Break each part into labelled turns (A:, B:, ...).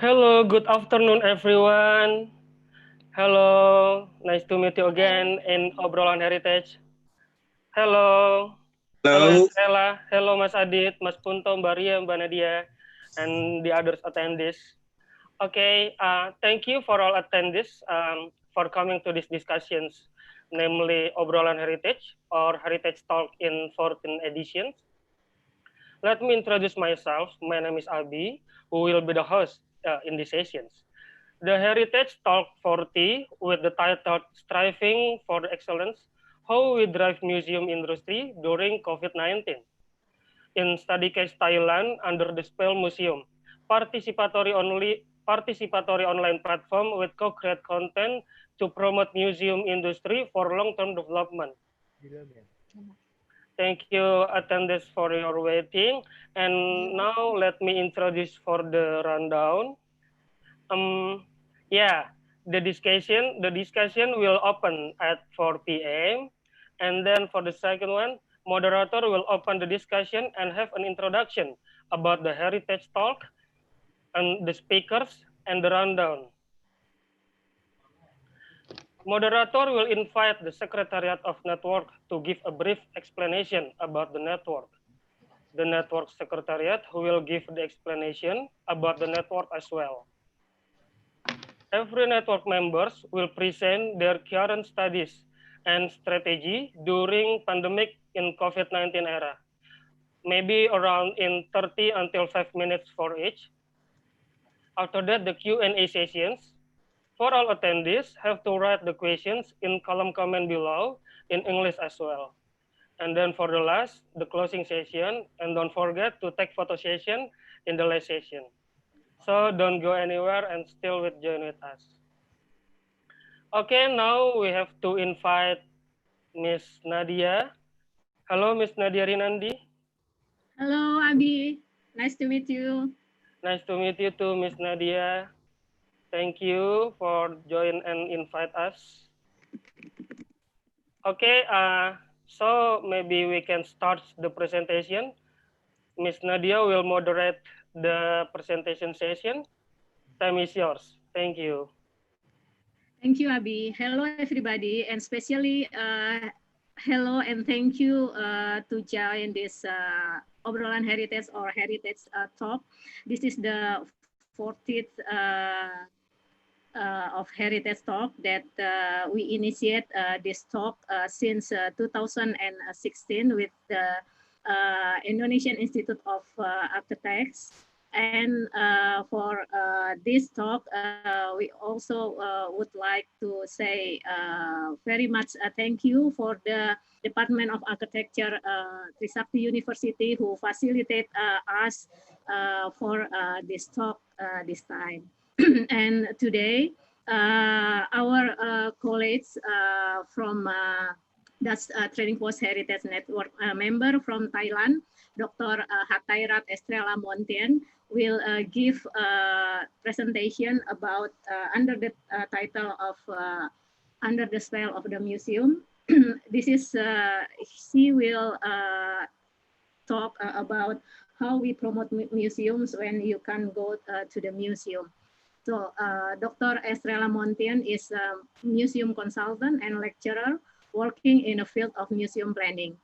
A: Hello, good afternoon, everyone. Hello, nice to meet you again in Obrolan Heritage. Hello, hello
B: Hello.
A: Estrella, hello Mas Adit, Mas Punto, Mbak Ria, Mbak Nadia, and the others attendees. Okay, thank you for all attendees for coming to these discussions, namely Obrolan Heritage or Heritage Talk in 14 editions. Let me introduce myself. My name is Abi, who will be the host in these sessions. The Heritage Talk 40 with the title Striving for Excellence, How We Drive Museum Industry During COVID-19. In study case Thailand under the Spell Museum, participatory online platform with co-create content to promote museum industry for long-term development. Thank you, attendees, for your waiting. And now let me introduce for the rundown. Um, yeah, the discussion will open at 4 p.m. And then for the second one, moderator will open the discussion and have an introduction about the heritage talk and the speakers and the rundown. Moderator will invite the Secretariat of Network to give a brief explanation about the network. The network secretariat who will give the explanation about the network as well. Every network members will present their current studies and strategy during pandemic in COVID-19 era. Maybe around in 30 until 5 minutes for each. After that, the Q&A sessions. For all attendees, have to write the questions in column comment below in English as well. And then for the last, the closing session. And don't forget to take photo session in the last session. So don't go anywhere and still join with us. Okay, now we have to invite Miss Nadia. Hello, Miss Nadia Rinandi.
C: Hello, Abi. Nice to meet you.
A: Nice to meet you too, Miss Nadia. Thank you for join and invite us. Okay, so maybe we can start the presentation. Miss Nadia will moderate the presentation session. Time is yours. Thank you.
C: Thank you, Abi. Hello, everybody, and especially hello and thank you to join this Obrolan Heritage or Heritage Talk. This is the 40th of Heritage Talk that we initiate this talk since 2016 with the Indonesian Institute of Architects. And for this talk, we also would like to say very much thank you for the Department of Architecture, Trisakti University, who facilitate us for this talk this time. And today, our colleagues from that's Trading Post Heritage Network member from Thailand, Dr. Hatairat Estrella Montien, will give a presentation about under the title of Under the Spell of the Museum. This is, she will talk about how we promote museums when you can go to the museum. So Dr. Estrella Montien is a museum consultant and lecturer working in the field of museum planning.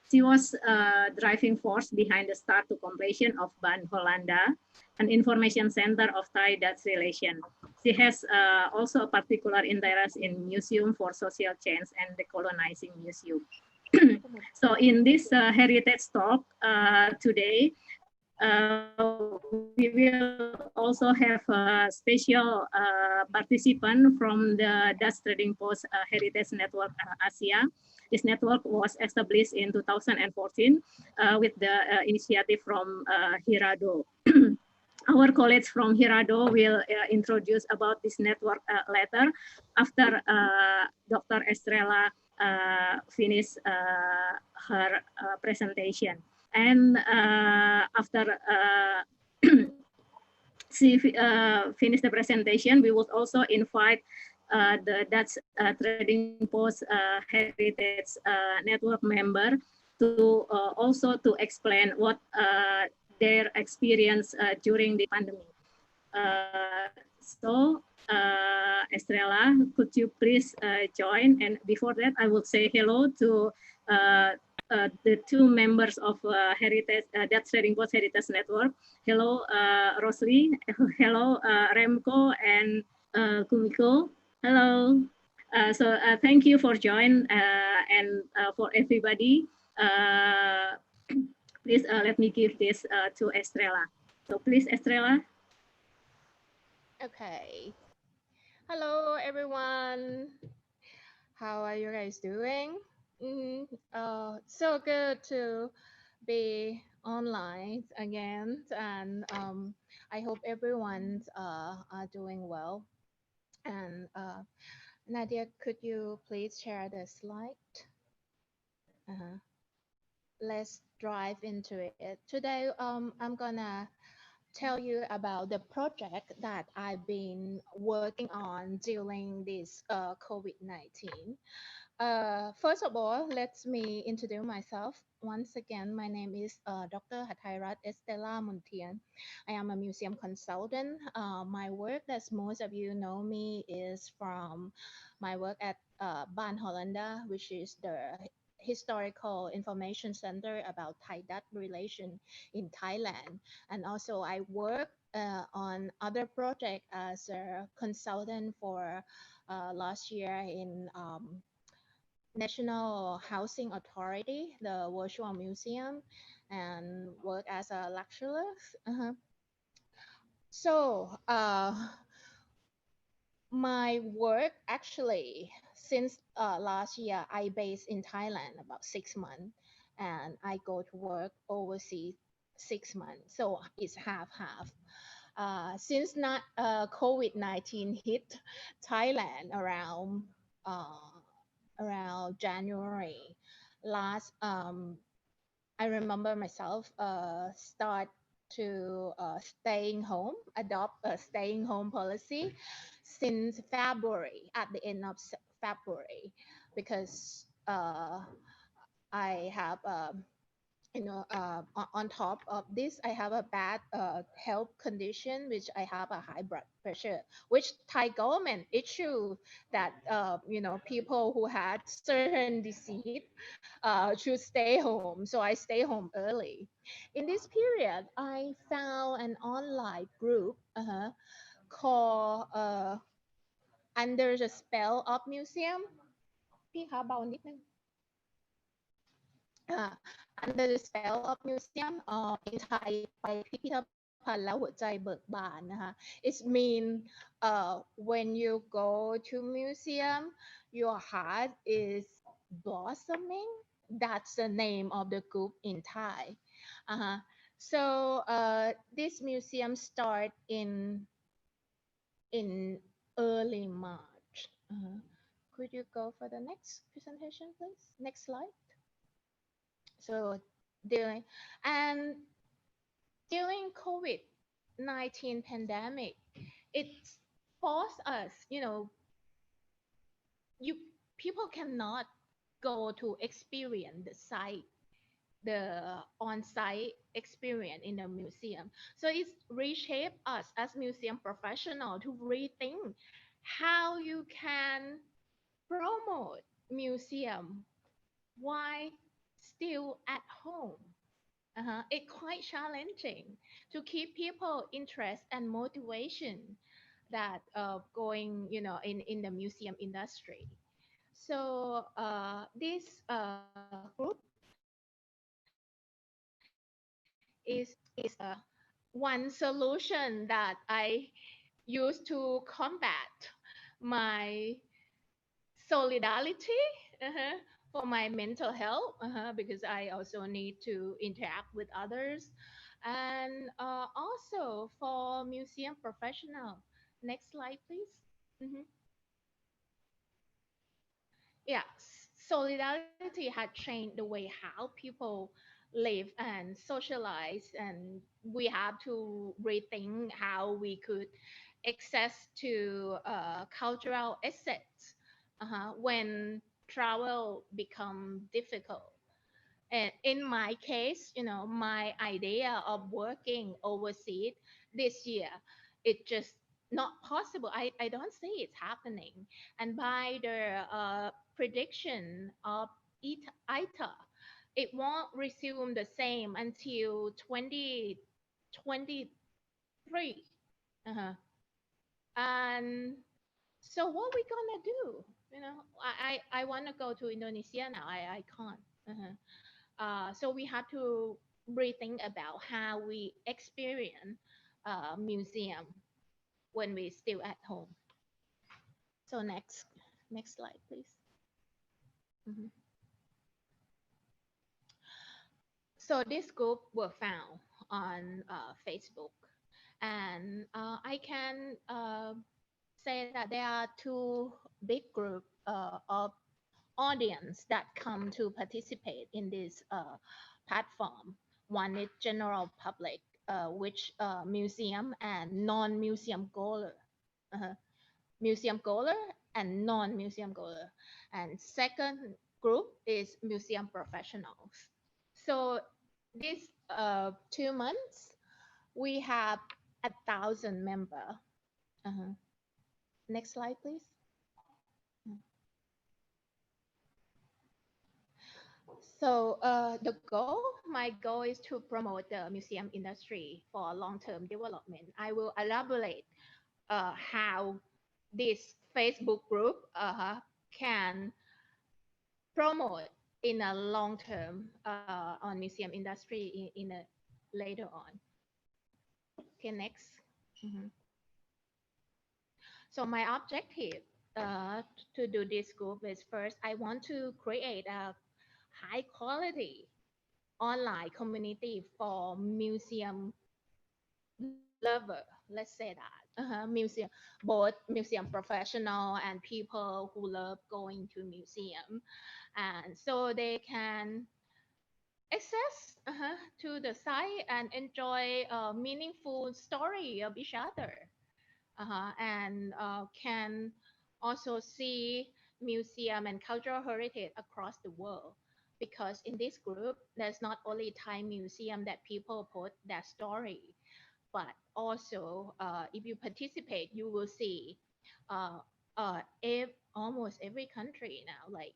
C: She was a driving force behind the start to completion of Ban Hollanda, an information center of Thai-Dutch relation. She has also a particular interest in museum for social change and decolonizing museum. So in this heritage talk today, we will also have a special participant from the Dutch Trading Post Heritage Network Asia. This network was established in 2014 with the initiative from Hirado. Our colleagues from Hirado will introduce about this network later after Dr. Estrella finish her presentation. And after she finished the presentation, we would also invite the Dutch Trading Post Heritage Network member to also to explain what their experience during the pandemic. Estrella, could you please join? And before that, I will say hello to the two members of Heritage, Dutch Trading Post Heritage Network. Hello, Rosli. Hello, Remco and Kumiko. Hello. Thank you for joining and for everybody. Please let me give this to Estrella. So please, Estrella.
B: Okay. Hello, everyone. How are you guys doing? So good to be online again, and I hope everyone's are doing well. And Nadia, could you please share the slide? Uh-huh. Let's dive into it. Today, I'm gonna tell you about the project that I've been working on during this COVID-19. First of all, let me introduce myself. Once again, my name is Dr. Hathairat Estella Muntian. I am a museum consultant. My work, as most of you know me, is from my work at Ban Hollanda, which is the historical information center about Thai-Dutch relation in Thailand. And also I work on other projects as a consultant for last year in National Housing Authority, the virtual museum, and work as a lecturer. Uh-huh. So, my work actually since last year, I based in Thailand about 6 months, and I go to work overseas 6 months. So it's half half. Since not COVID-19 hit Thailand uh, around January last, I remember myself start to staying home, adopt a staying home policy since February, at the end of February, because I have on top of this, I have a bad health condition, which I have a high blood pressure, which Thai government issue that people who had certain disease should stay home. So I stay home early. In this period, I found an online group called Under the Spell of Museum. พี่คะเบานิดนึง uh, Under the Spell of Museum in Thai ไปพิพิธภัณฑ์แล้วหัวใจเบิกบานนะคะ it mean when you go to museum your heart is blossoming. That's the name of the group in Thai. uh-huh. So this museum start in early March. Could you go for the next presentation, please? Next slide. So during and during COVID-19 pandemic, it forced us, you people cannot go to experience the site, the on-site experience in the museum. So it's reshaped us as museum professional to rethink how you can promote museum while still at home. It's quite challenging to keep people interest and motivation that going in the museum industry. So this group is one solution that I use to combat my solidarity for my mental health, because I also need to interact with others, and also for museum professional. Next slide, please. Yeah, solidarity had changed the way how people live and socialize, and we have to rethink how we could access to cultural assets when travel become difficult. And in my case, my idea of working overseas this year It's just not possible. I don't see it's happening. And by the prediction of ITA, it won't resume the same until 2023. Uh-huh. And so what we gonna do? I want to go to Indonesia now. I can't. Uh-huh. So we have to rethink about how we experience museum when we still at home. So next slide, please. Mhm. So this group were found on Facebook, and I can say that there are two big group of audience that come to participate in this platform. One is general public, which museum and non-museum goer. Uh, Museum goer and non-museum goer. And second group is museum professionals. So this 2 months, we have 1,000 member. Uh-huh. Next slide, please. So my goal is to promote the museum industry for long-term development. I will elaborate how this Facebook group can promote in a long term on museum industry in a later on. Okay, next. Mhm. So my objective to do this group is, first, I want to create a high quality online community for museum lover, let's say that. Both museum professional and people who love going to museum, and so they can access to the site and enjoy a meaningful story of each other, and can also see museum and cultural heritage across the world. Because in this group, there's not only Thai museum that people put their story, but also if you participate, you will see uh, almost every country now. Like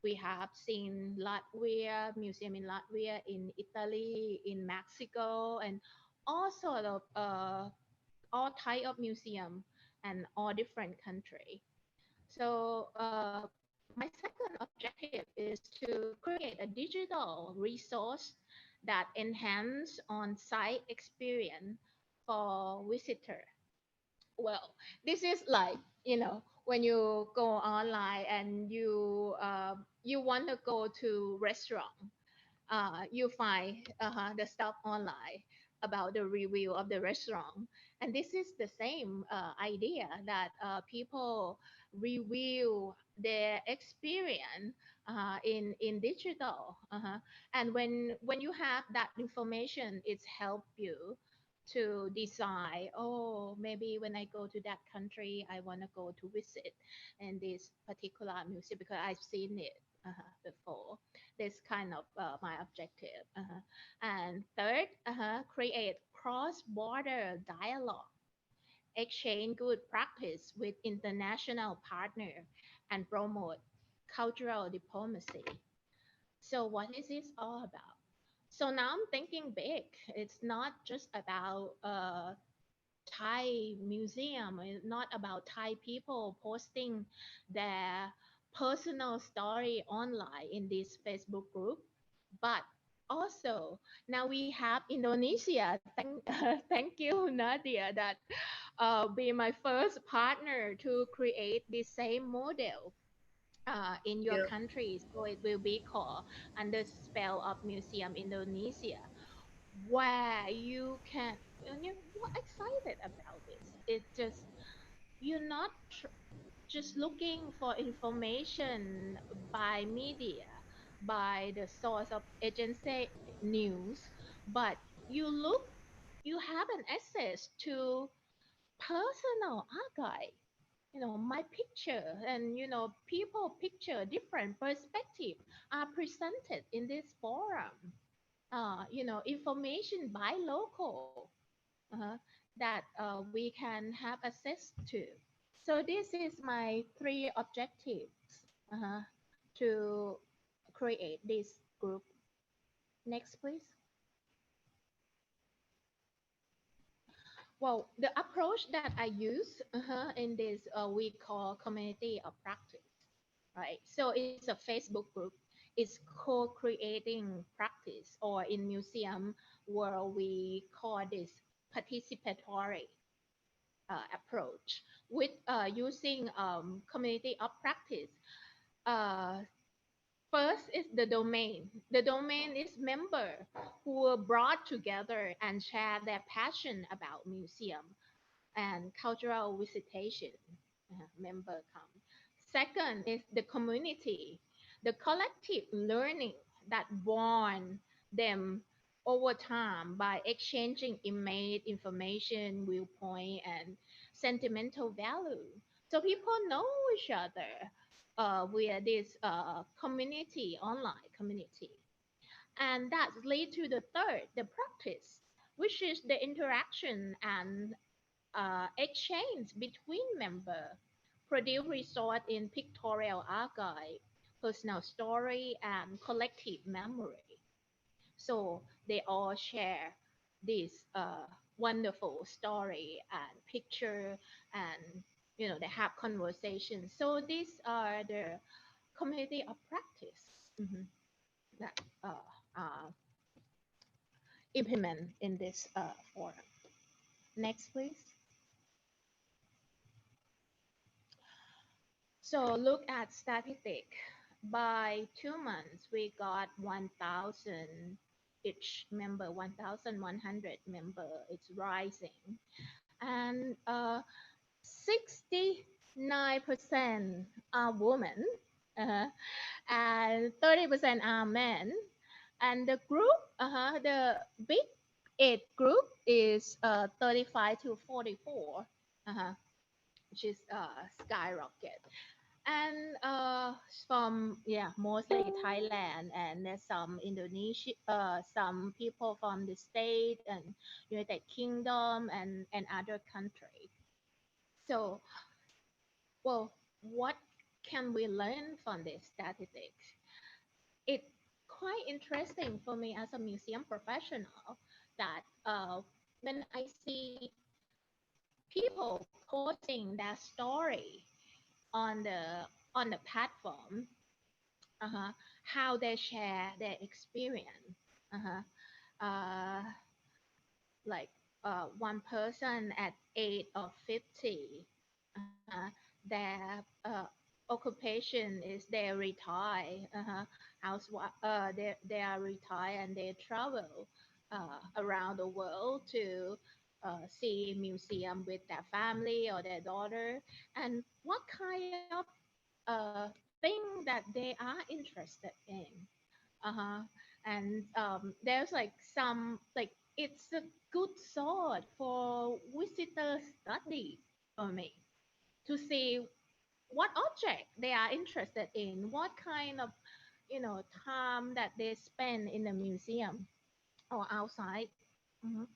B: we have seen Latvia, museum in Latvia, in Italy, in Mexico, and all sort of all type of museum and all different country. So my second objective is to create a digital resource that enhance on-site experience for visitor. Well, this is like, when you go online and you want to go to restaurant, you find the stuff online about the review of the restaurant. And this is the same idea that people review their experience in digital. And when you have that information, it's help you to decide, oh, maybe when I go to that country, I want to go to visit in this particular museum because I've seen it before. This kind of my objective. And third, create cross-border dialogue, exchange good practice with international partner, and promote cultural diplomacy. So what is this all about? So now I'm thinking big. It's not just about Thai museum. It's not about Thai people posting their personal story online in this Facebook group, but also now we have Indonesia. Thank you, Nadia, that be my first partner to create the same model in your
C: Yeah.
B: country. So it will be called under spell of Museum Indonesia, where you can, and you're excited about this. It's just, you're not just looking for information by media, by the source of agency news, but you look, you have an access to personal archive. My picture and people picture, different perspective are presented in this forum. Information by local. that we can have access to. So this is my three objectives to create this group. Next, please. Well, the approach that I use in this we call community of practice, right? So it's a Facebook group. It's co-creating practice, or in museum world we call this participatory approach with using community of practice. Uh, First is the domain. The domain is member who are brought together and share their passion about museum and cultural visitation. Member come. Second is the community, the collective learning that bond them over time by exchanging image, information, viewpoint, and sentimental value. So people know each other via this community, online community. And that leads to the third, the practice, which is the interaction and exchange between members, produce result in pictorial archive, personal story, and collective memory. So they all share this wonderful story and picture, and they have conversations. So these are the community of practice that are implement in this forum. Next, please. So look at statistic. By 2 months, we got 1,000 each member, 1,100 member. It's rising, and 69% are women, uh, and 30% are men. And the group, the big age group is 35 to 44, uh-huh, which is skyrocket. And from mostly Thailand, and there's some Indonesia, some people from the state and United Kingdom and other countries. So, well, what can we learn from this statistics? It's quite interesting for me as a museum professional that when I see people posting their story on the platform, how they share their experience. Uh-huh. Uh, like one person at age of 50, their occupation is they retire, they are retired and they travel around the world to see museum with their family or their daughter, and what kind of thing that they are interested in. Uh-huh. And there's like some, like, it's a good sword for visitor study for me to see what object they are interested in, what kind of time that they spend in the museum or outside. Mhm.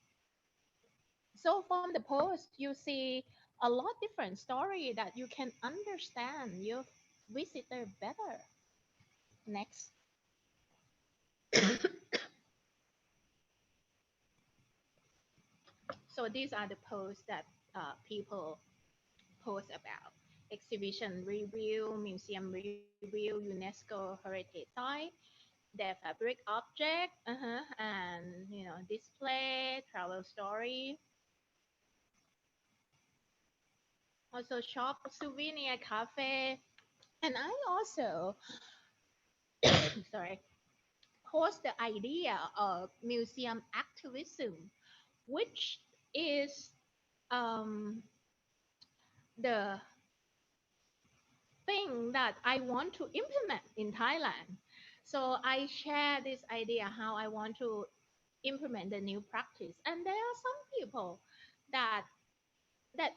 B: So from the post, you see a lot different story that you can understand your visitor better. Next. So these are the posts that people post about: exhibition review, museum review, UNESCO heritage site, their fabric object, and display, travel story, also shop, souvenir, cafe, and I also sorry, post the idea of museum activism, which is um, the thing that I want to implement in Thailand. So I share this idea how I want to implement the new practice, and there are some people that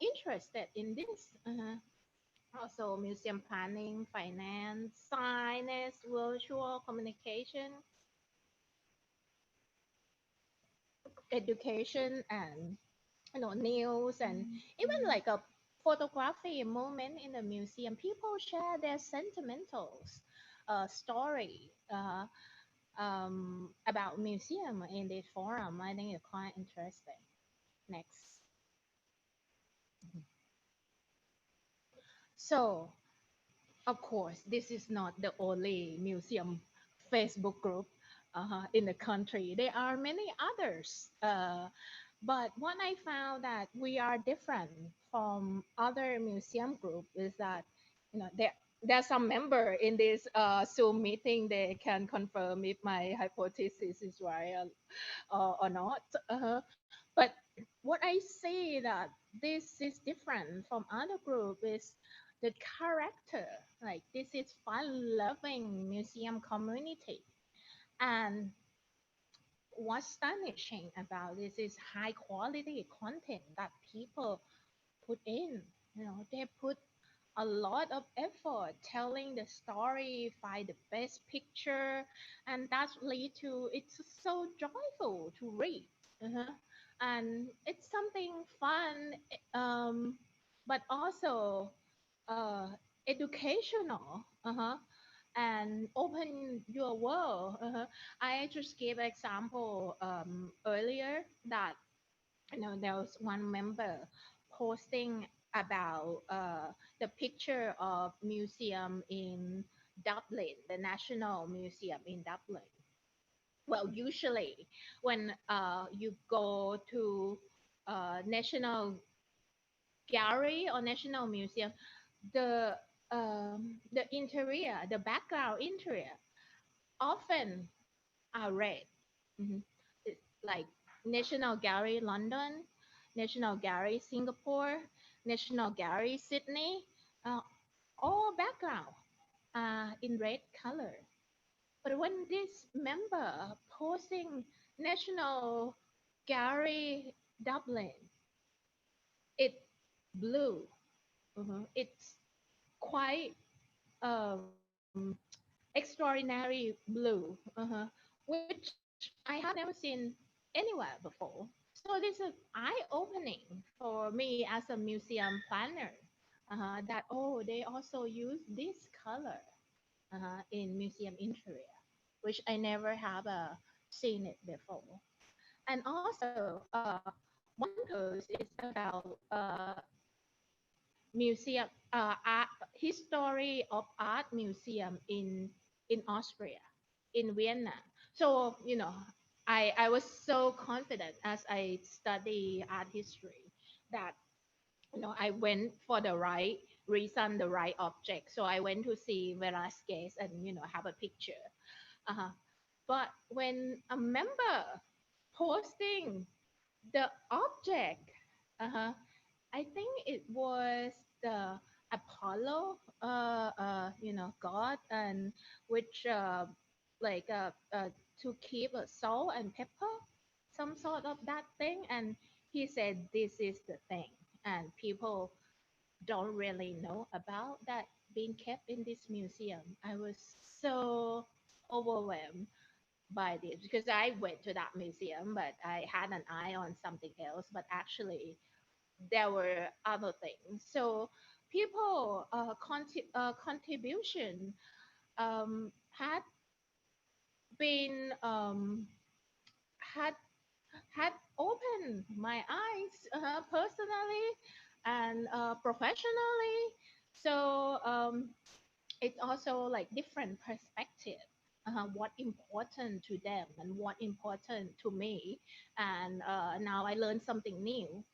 B: interested in this. Also, museum planning, finance, science, virtual communication, education, and news and even like a photography moment in the museum. People share their sentimentals, story about museum in this forum. I think it's quite interesting. Next. So, of course, this is not the only museum Facebook group in the country. There are many others. But what I found that we are different from other museum group is that there's some member in this Zoom meeting. They can confirm if my hypothesis is right or not. But what I see that this is different from other group is the character. Like this is fun-loving museum community, and what's astonishing about this is high quality content that people put in. They put a lot of effort telling the story, find the best picture, and that lead to it's so joyful to read. Uh-huh. And it's something fun, but also uh, educational. And open your world. I just gave example earlier that there was one member posting about the picture of museum in Dublin, the National Museum in Dublin. Well, usually when you go to National Gallery or National Museum, the the interior, the background interior, often are red. Mhm. Like National Gallery London, National Gallery Singapore, National Gallery Sydney, uh, all background in red color. But when this member posting National Gallery Dublin, it blue. It's quite um, extraordinary blue, which I have never seen anywhere before. So this is eye-opening for me as a museum planner. That they also use this color in museum interior, which I never have seen it before. And also, one post is about museum art history of art museum in Austria, in Vienna. So I was so confident as I study art history that I went for the right reason, the right object. So I went to see Velasquez and have a picture. uh But when a member posting the object, uh I think it was the Apollo, God, and which like to keep salt and pepper, some sort of that thing. And he said this is the thing, and people don't really know about that being kept in this museum. I was so overwhelmed by this because I went to that museum, but I had an eye on something else. But actually, there were other things. So people contribution had been had had opened my eyes personally and professionally. So it's also like different perspective. What important to them and what important to me, and now I learned something new.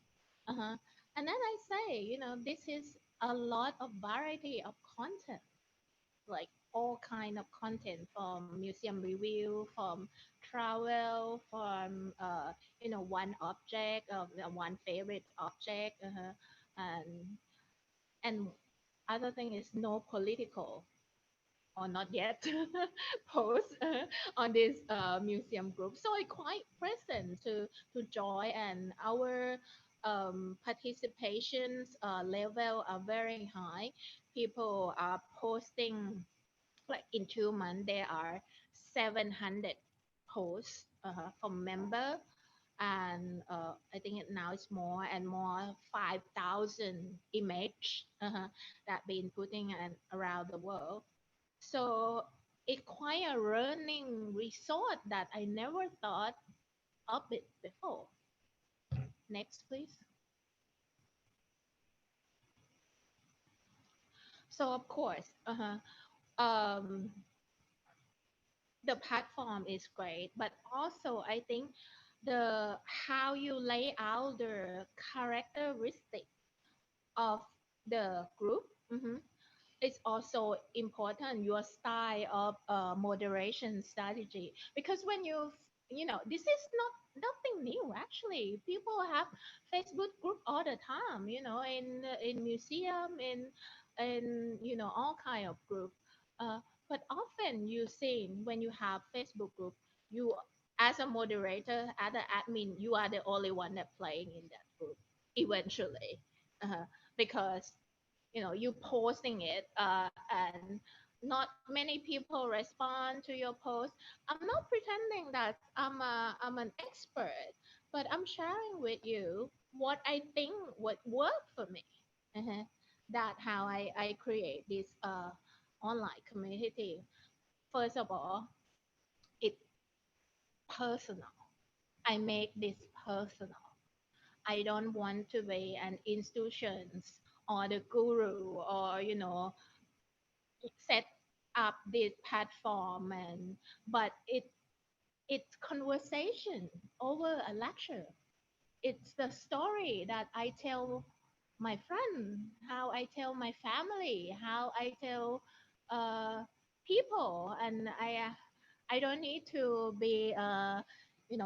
B: Uh-huh. And then I say, this is a lot of variety of content, like all kind of content from museum review, from travel, from one object, one favorite object, and other thing is no political or not yet post on this museum group. So I quite present to join, and our participations level are very high. People are posting like in 2 months there are 700 posts from member and I think now it's more and more 5,000 image that been putting around the world. So it's quite a learning resort that I never thought of it before. Next, please. So of course, um, the platform is great, but also I think the how you lay out the characteristic of the group is also important. Your style of moderation strategy, because when this is not nothing new actually. People have Facebook group all the time, in museum, in all kind of group. But often you see when you have Facebook group, you as a moderator, as an admin, you are the only one that playing in that group eventually, because you posting it, and not many people respond to your post. I'm not pretending that I'm an expert, but I'm sharing with you what I think would work for me. uh that how I create this online community. First of all, it's personal. I make this personal. I don't want to be an institutions or the guru, or set up this platform, but it's conversation over a lecture. It's the story that I tell my friend, how I tell my family, how I tell uh, people, and I don't need to be a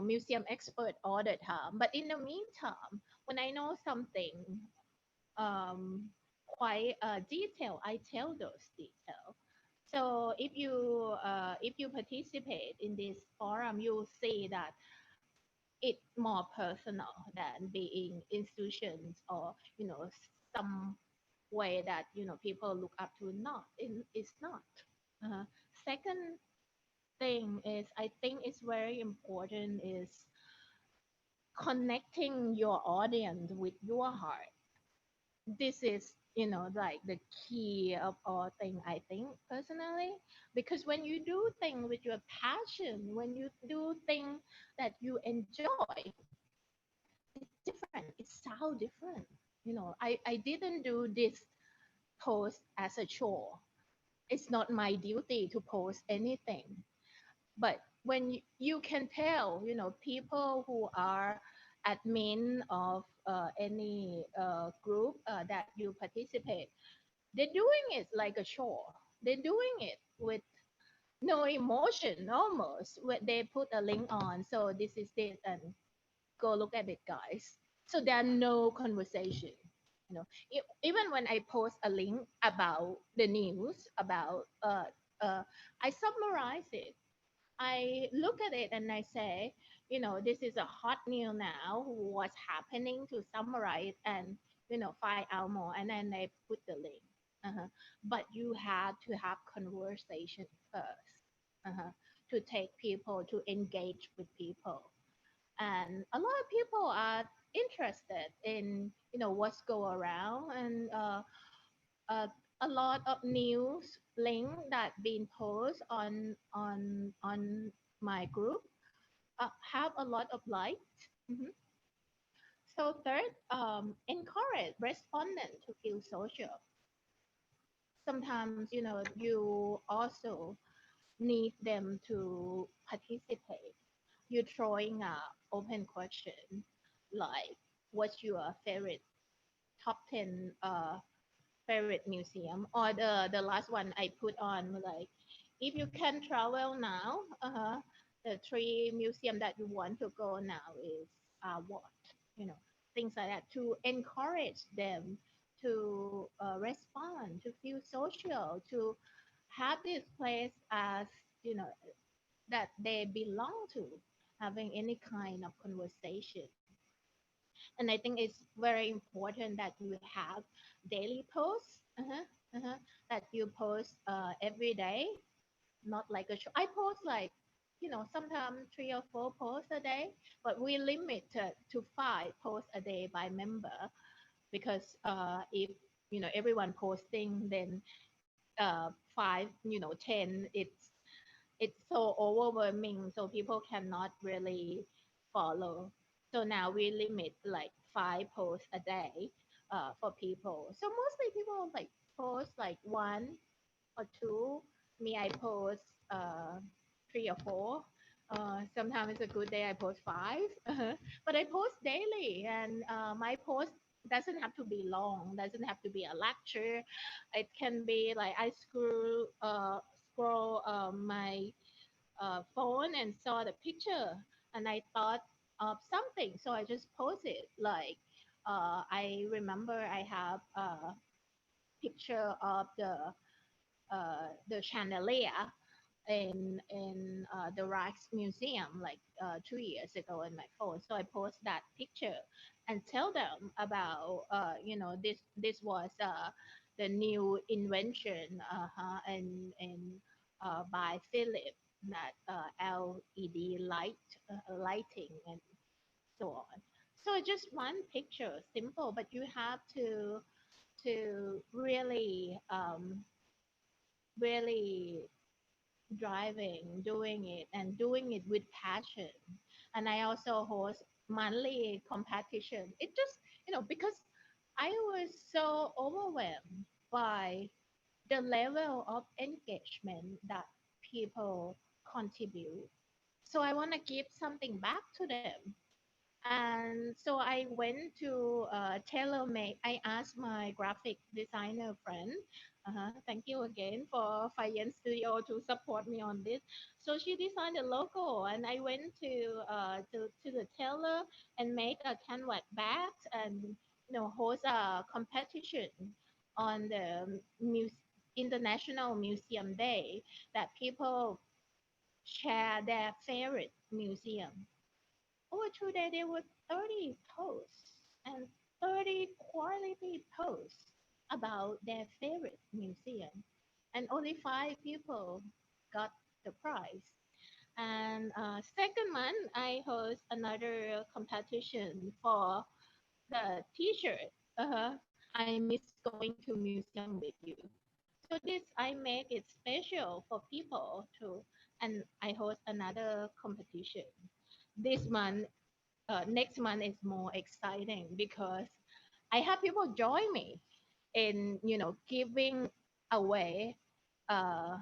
B: museum expert all the time. But in the meantime, when I know something um, quite detailed, I tell those details. So if you participate in this forum, you will see that it's more personal than being institutions, or some way that people look up to. Not it's not. uh, Second thing is, I think it's very important is connecting your audience with your heart. This is like the key of all thing, I think personally. Because when you do things with your passion, when you do things that you enjoy, it's different, it sounds different. I didn't do this post as a chore. It's not my duty to post anything. But when you can tell, people who are admin of any group that you participate, they're doing it like a chore. They're doing it with no emotion almost. When they put a link on, so this is it, and go look at it, guys. So there are no conversation. Even when I post a link about the news, about I summarize it. I look at it and I say, this is a hot news now. What's happening, to summarize and find out more, and then I put the link. But you have to have conversation first, to take people, to engage with people, and a lot of people are interested in what's go around, and uh, a lot of news link that being posted on my group have a lot of likes. Mhm. So third, encourage respondent to feel social. Sometimes you also need them to participate. You're throwing a open question like, what's your favorite top 10 favorite museum, or the last one I put on, like, if you can travel now, the three museum that you want to go now is what, you know things like that, to encourage them to respond, to feel social, to have this place as you know that they belong to, having any kind of conversation. And I think it's very important that you have daily posts, that you post every day, not like a show. I post like sometimes 3 or 4 posts a day, but we limit it to 5 posts a day by member because if everyone posting, then 5, 10, it's so overwhelming, so people cannot really follow. So now we limit like 5 posts a day for people. So mostly people like post like 1 or 2. Me, I post 3 or 4. Sometimes it's a good day, I post 5. But I post daily, and my post doesn't have to be long, doesn't have to be a lecture. It can be like I scroll my phone and saw the picture, and I thought of something, so I just post it. Like I remember I have a picture of the chandelier in the Rijksmuseum like 2 years ago in my phone. So I post that picture and tell them about this was the new invention and by Philip, that LED lighting and so on. So just one picture, simple, but you have to really driving, doing it, and doing it with passion. And I also host monthly competition. It just, because I was so overwhelmed by the level of engagement that people contribute. So I want to give something back to them. And so I went to tailor make. I asked my graphic designer friend, thank you again for Fayen Studio to support me on this. So she designed a logo, and I went to the tailor and make a canvas bag, and host a competition on the International Museum Day, that people share their favorite museum. Over 2 days, there were 30 posts and 30 quality posts about their favorite museum. And only 5 people got the prize. And second month, I host another competition for the T-shirt. I miss going to museum with you. So this I make it special for people to, and I host another competition this month. Next month is more exciting because I have people join me in giving away uh,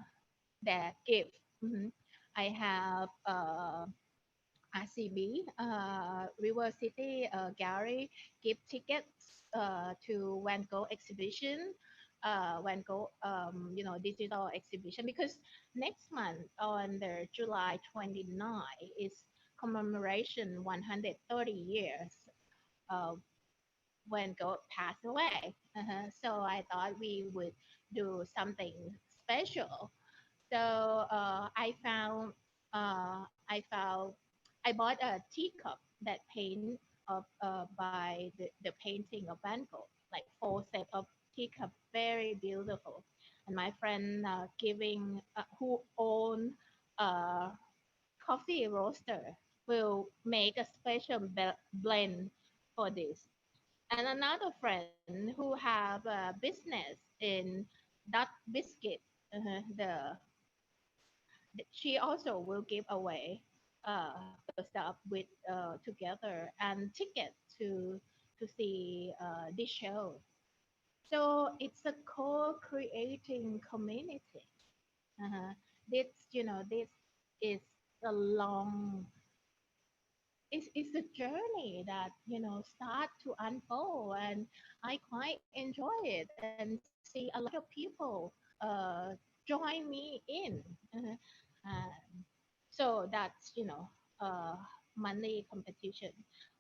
B: their gift. Mhm. I have RCB River City Gallery gift tickets to Van Gogh exhibition. Van Gogh, digital exhibition, because next month on the July 29 is commemoration 130 years uh, when God passed away. So I thought we would do something special. So I found I bought a teacup that paint of by the painting of Van Gogh, like 4 set of teacup, very beautiful. And my friend giving who own a coffee roaster will make a special blend for this. And another friend who have a business in Dutch biscuit, she also will give away her stuff with together and ticket to see this show. So it's a co-creating community. Uh-huh. This is a long it's a journey that start to unfold, and I quite enjoy it and see a lot of people join me in. Uh, so that's monthly competition.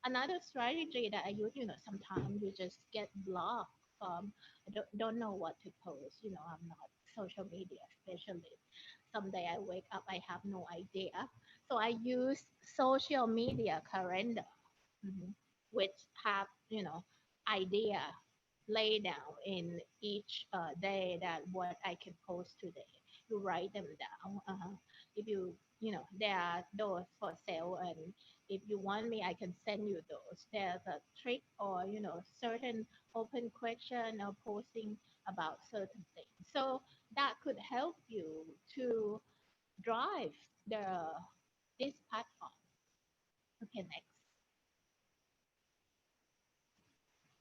B: Another strategy that I use, sometimes you just get blocked from, don't know what to post. I'm not social media specialist. Someday I wake up, I have no idea. So I use social media calendar, mhm, which have idea lay down in each day that what I can post today. You write them down. if there are those for sale, and if you want me, I can send you those. There's a trick, or certain open question or posting about certain things. So that could help you to drive the this platform. Okay,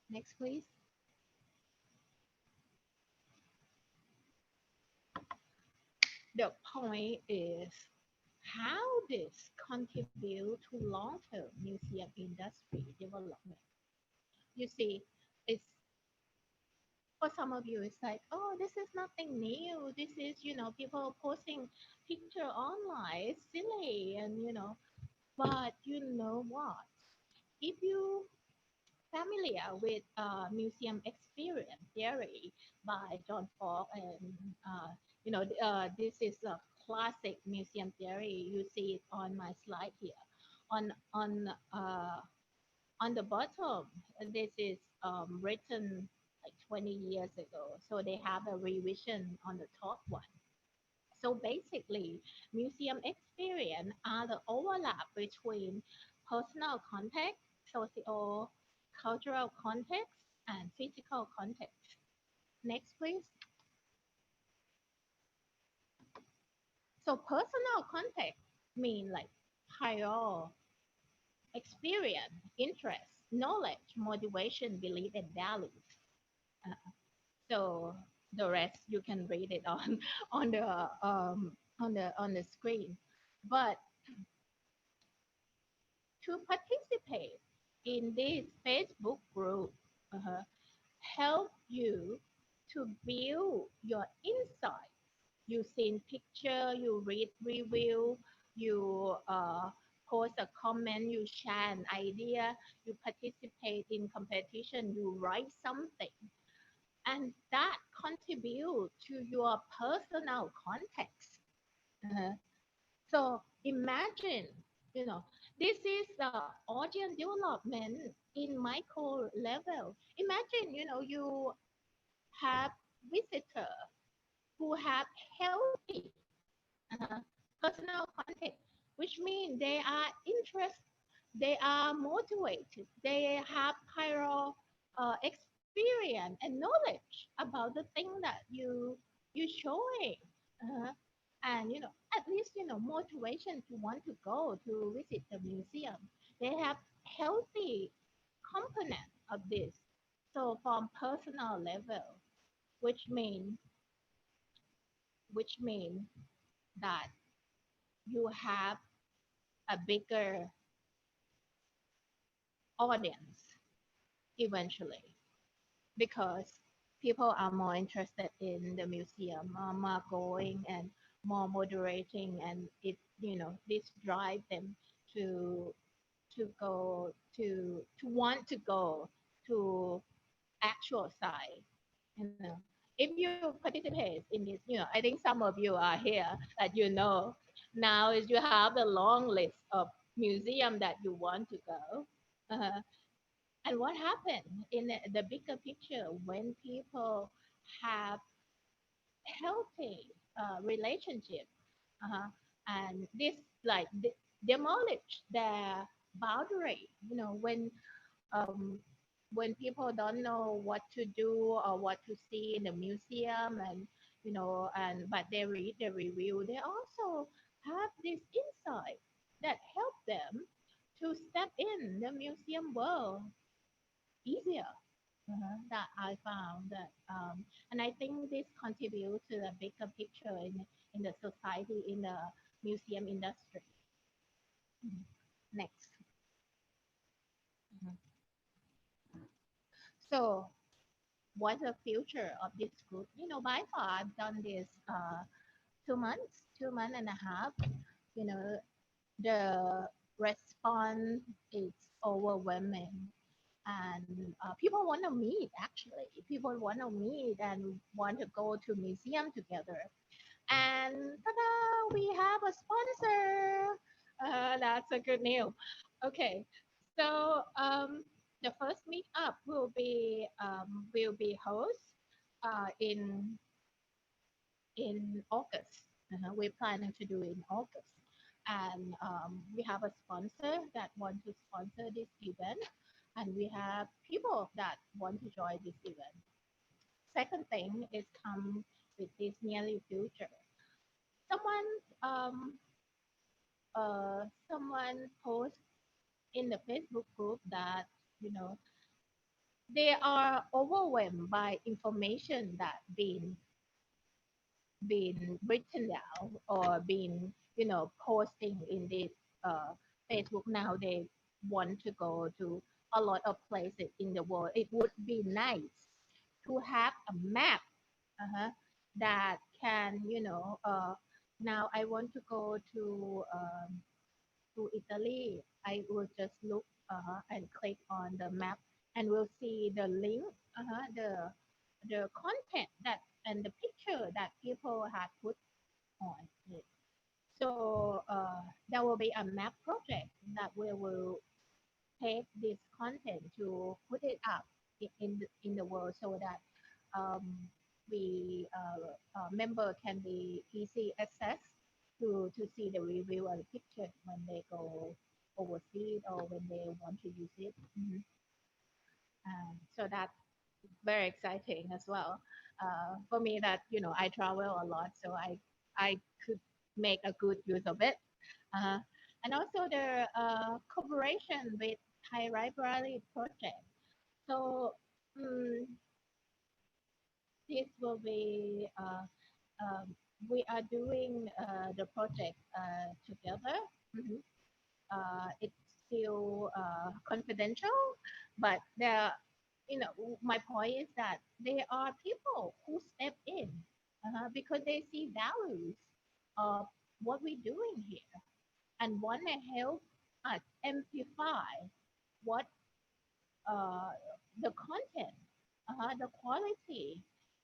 B: next please. The point is, how this contribute to long-term museum industry development. You see, it's for some of you, it's like, oh, this is nothing new. This is, people posting picture online. It's silly, and but you know what? If you familiar with museum experience theory by John Falk, and this is a classic museum theory. You see it on my slide here. On on uh, on the bottom, this is written like 20 years ago. So they have a revision on the top one. So basically, museum experience are the overlap between personal context, socio cultural context, and physical context. Next, please. So personal context mean like prior experience, interest, knowledge, motivation, belief, and values. Uh, so the rest you can read it on on the on the screen. But to participate in this Facebook group, uh, help you to build your insight. You seen picture, you read review, you post a comment, you share an idea, you participate in competition, you write something, and that contribute to your personal context. Uh, so imagine, this is the audience development in micro level. Imagine, you have visitor who have healthy personal context, which means they are interested, they are motivated, they have prior experience and knowledge about the thing that you showing. Uh, and at least motivation to want to go to visit the museum. They have healthy component of this. So from personal level, which mean which mean that you have a bigger audience eventually, because people are more interested in the museum, are more going and more moderating, and it this drive them to go to want to go to actual site. If you participate in this, I think some of you are here that now is you have the long list of museum that you want to go. uh, and what happened in the bigger picture when people have healthy relationship, uh, and this like demolish their boundary. Um, when people don't know what to do or what to see in the museum, and but they read the review, they also have this insight that help them to step in the museum world easier. That I found that, and I think this contributes to the bigger picture in the society, in the museum industry. Mhm. Next. Mhm. So what's the future of this group? By far I've done this 2 months, 2 months and a half. You know, the response is overwhelming, and people want to meet. Actually, people want to meet and want to go to museum together. And ta-da, we have a sponsor. That's a good news. Okay, so the first meetup will be host in August. We're planning to do in August. And we have a sponsor that want to sponsor this event, and we have people that want to join this event. Second thing is come with this nearly future. Someone someone post in the Facebook group that you know they are overwhelmed by information that been written down or been posting in this uh, Facebook. Now they want to go to a lot of places in the world. It would be nice to have a map, uh-huh, that can now I want to go to Italy. I will just look and click on the map and we'll see the link, the content that and the picture that people had put on it. So there will be a map project that we will take this content to put it up in the world so that um, we member can be easy access to see the review and the picture when they go overseas or when they want to use it. So that's very exciting as well. For me, that I travel a lot, so I could make a good use of it. Uh, and also the cooperation with Thai Library project. So um, this will be we are doing the project together. Mhm. It's still confidential, but there, my point is that there are people who step in because they see values of what we're doing here and want to help us amplify what uh, the content, the quality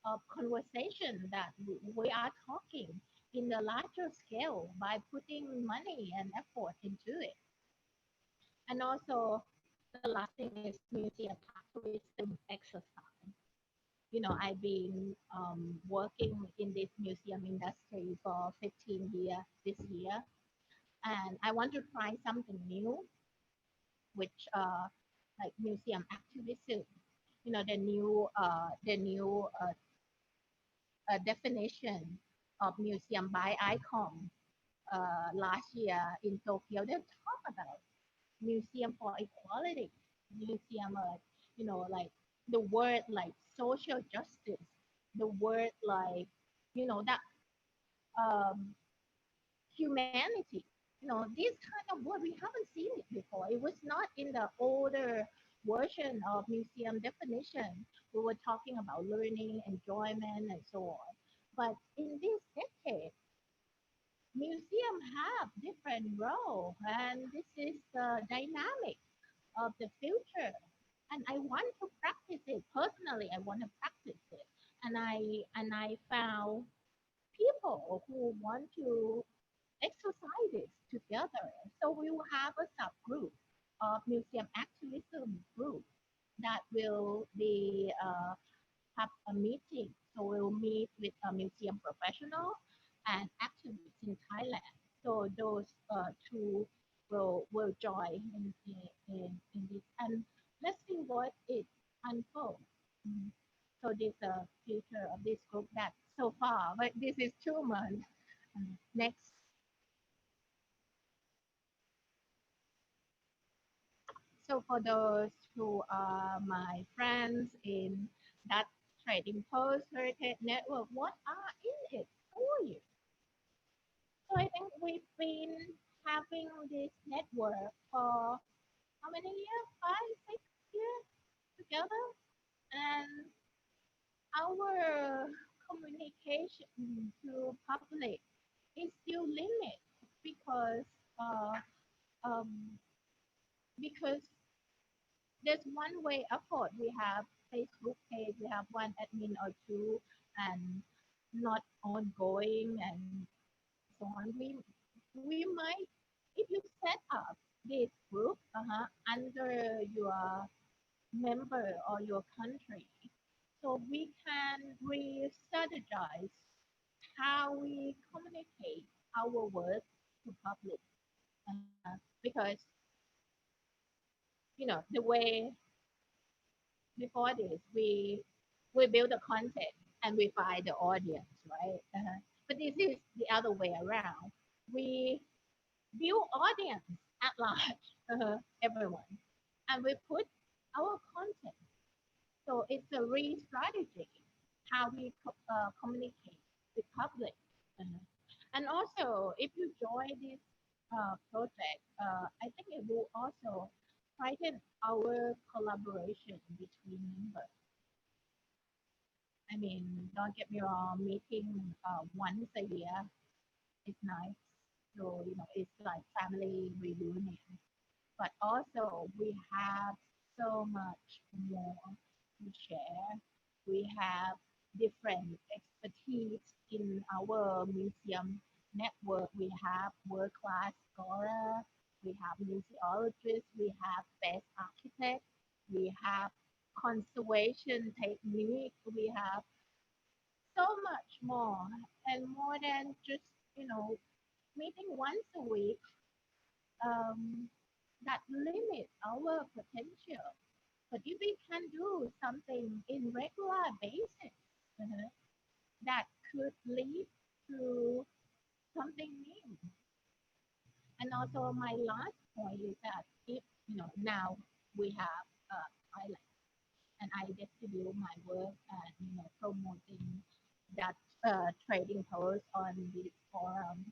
B: of conversation that we are talking in the larger scale by putting money and effort into it. And also, the last thing is museum activism exercise. I've been working in this museum industry for 15 years this year, and I want to try something new, which like museum activism. The new definition of museum by ICOM last year in Tokyo. They talk about museum for equality, museum like the word like social justice, the word like that um, humanity. This kind of word we haven't seen it before. It was not in the older version of museum definition. We were talking about learning, enjoyment, and so on. But in this decade, museum have different role, and this is the dynamic of the future. And I want to practice it personally. I want to practice it, and I found people who want to exercise this together. So we will have a subgroup of museum activism group that will be have a meeting. So we'll meet with a museum professional and activists in Thailand. So those two will join in this, and let's see what it unfolds. Mhm. So this future of this group that so far, but this is 2 months. Next. So for those who are my friends in that trading post heritage network, what are in it for you? So I think we've been having this network for how many years? 5, 6 years together, and our communication to public is still limited because uh, um, because there's one way effort. We have Facebook page, we have one admin or two, and not ongoing and so on. We might, if you set up this group under your member or your country, so we can re-strategize how we communicate our work to public. Because the way before this we build the content and we find the audience, right? But this is the other way around. We build audience at large, everyone, and we put our content. So it's a strategy how we communicate with public. Uh, And also, if you join this project, I think it will also tighten our collaboration between members. I mean, don't get me wrong, meeting once a year is nice. So, it's like family reunion. But also, we have so much more to share. We have different expertise in our museum network. We have world-class scholar, we have museologists, we have best architects, we have conservation technique, we have so much more, and more than just meeting once a week, um, that limits our potential. But if we can do something in regular basis, uh, that could lead to something new. And also, my last point is that if now we have Thailand, and I distribute my work and promoting that trading post on this forum.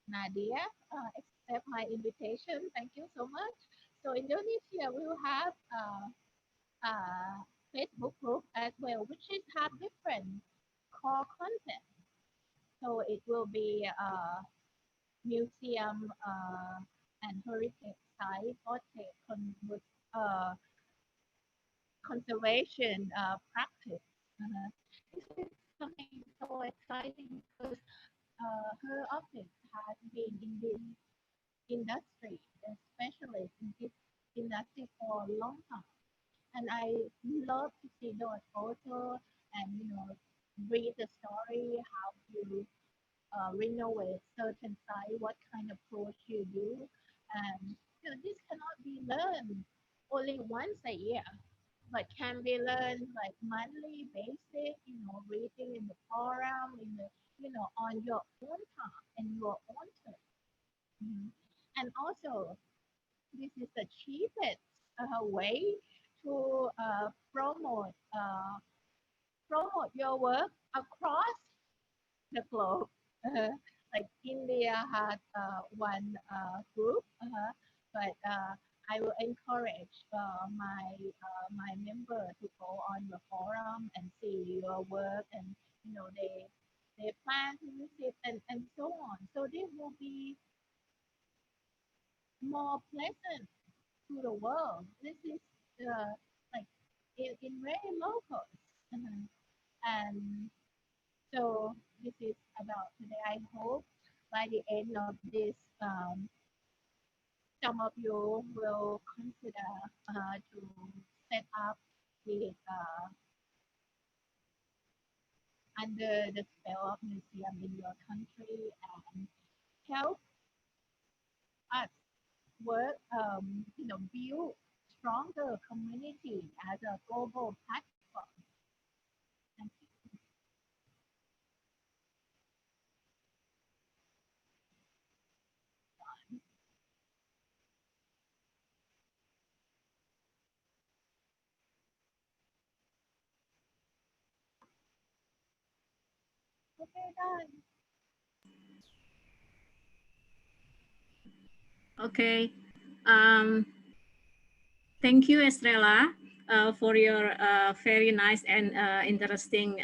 B: Nadia, accept my invitation. Thank you so much. So Indonesia will have a Facebook group as well, which is have different core content. So it will be museum and heritage site, portrait, uh, conservation practice. This is something so exciting because her office has been in this industry, a specialist in this industry for a long time. And I love to see those photos and read the story, how you renovate certain site, what kind of approach you do, and this cannot be learned only once a year, but can be learned like monthly basis. Reading in the forum, in the on your own time and your own term. Mhm. And also, this is the cheapest way to promote your work across the globe. Uh, like India had one group, but I will encourage my member to go on the forum and see your work, and they plan to visit and so on. So this will be more pleasant to the world. This is like in very local. Uh-huh. And so this is about today. I hope by the end of this, some of you will consider to set up the under the spell of museum in your country and help us work, build stronger community as a global platform. Thank you. Okay, done.
C: Okay. Um, Thank you, Estrella, for your very nice and interesting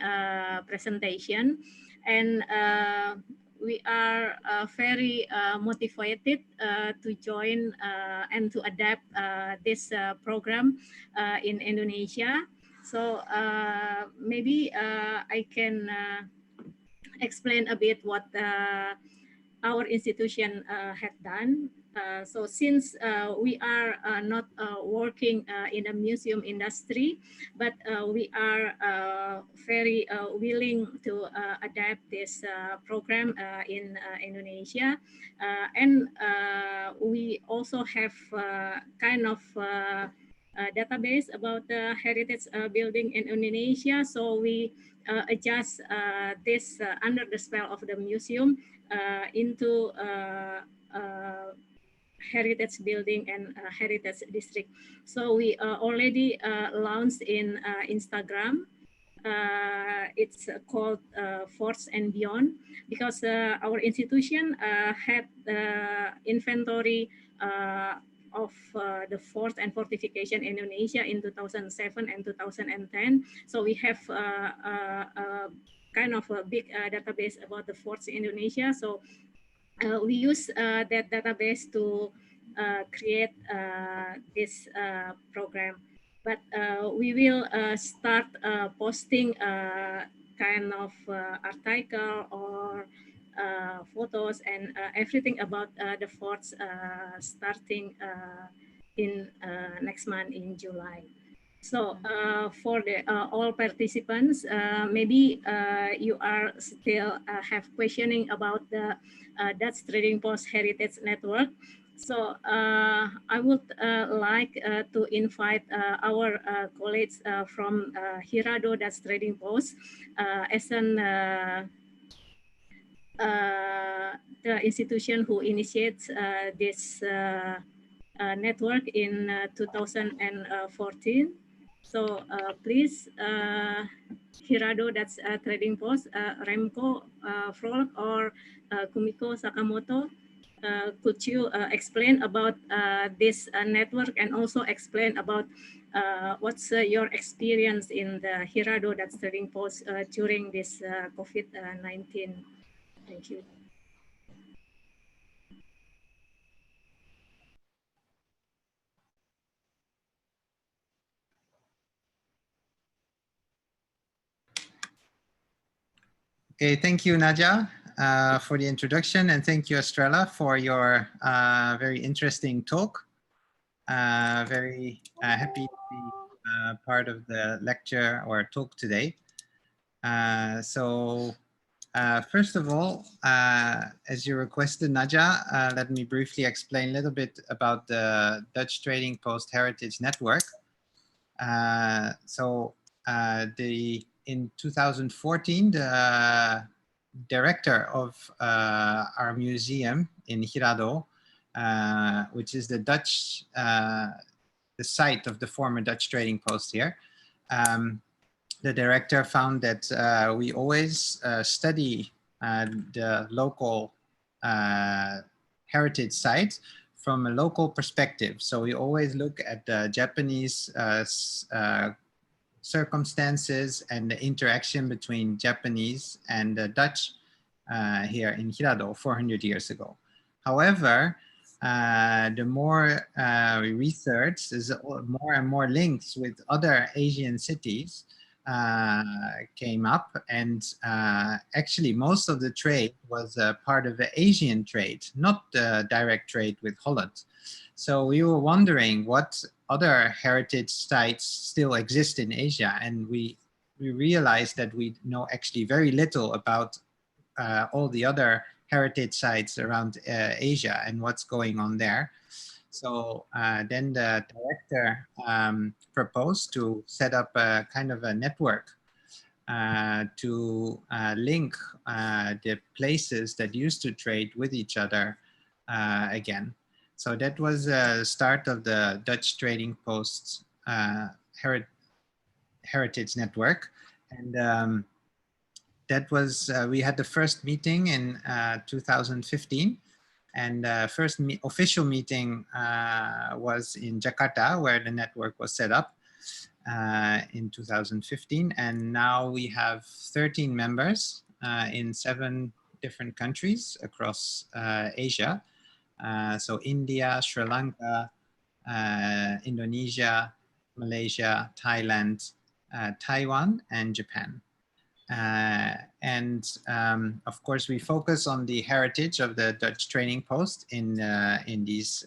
C: presentation. And we are very motivated to join and to adapt this program in Indonesia. So maybe I can explain a bit what our institution had done. So since we are not working in a museum industry, but we are very willing to adapt this program in Indonesia. And we also have kind of database about the heritage building in Indonesia. So we adjust this under the spell of the museum into heritage building and heritage district. So we already launched in Instagram. It's called Forts and Beyond, because our institution had inventory of the forts and fortification in Indonesia in 2007 and 2010. So we have kind of a big database about the forts in Indonesia. So we use that database to create this program. But we will start posting kind of article or photos and everything about the forts starting in next month in July. So for the all participants, maybe you are still have questioning about the Dutch Trading Post Heritage Network. So I would like to invite our colleagues from Hirado Dutch Trading Post as an the institution who initiates this network in 2014. So please, Hirado, that's Trading Post, Remco Frolk or Kumiko Sakamoto, could you explain about this network and also explain about what's your experience in the Hirado, that's Trading Post during this COVID-19? Thank you.
D: Okay, thank you, Nadia, for the introduction, and thank you, Estrella, for your very interesting talk. Very happy to be part of the lecture or talk today. First of all, as you requested, Nadia, let me briefly explain a little bit about the Dutch Trading Post Heritage Network. In 2014, the director of our museum in Hirado, which is the Dutch, the site of the former Dutch Trading Post here, the director found that we always study the local heritage sites from a local perspective. So we always look at the Japanese circumstances and the interaction between Japanese and the Dutch here in Hirado 400 years ago. However, the more we research, there's more and more links with other Asian cities came up, and actually most of the trade was part of the Asian trade, not the direct trade with Holland. So we were wondering what other heritage sites still exist in Asia, and we realized that we know actually very little about all the other heritage sites around Asia and what's going on there. So then the director proposed to set up a kind of a network to link the places that used to trade with each other again. So that was the start of the Dutch Trading Post Heritage Network. And that was, we had the first meeting in 2015. And first official meeting was in Jakarta, where the network was set up in 2015. And now we have 13 members in 7 different countries across Asia. So India, Sri Lanka, Indonesia, Malaysia, Thailand, Taiwan, and Japan. Of course, we focus on the heritage of the Dutch training post in these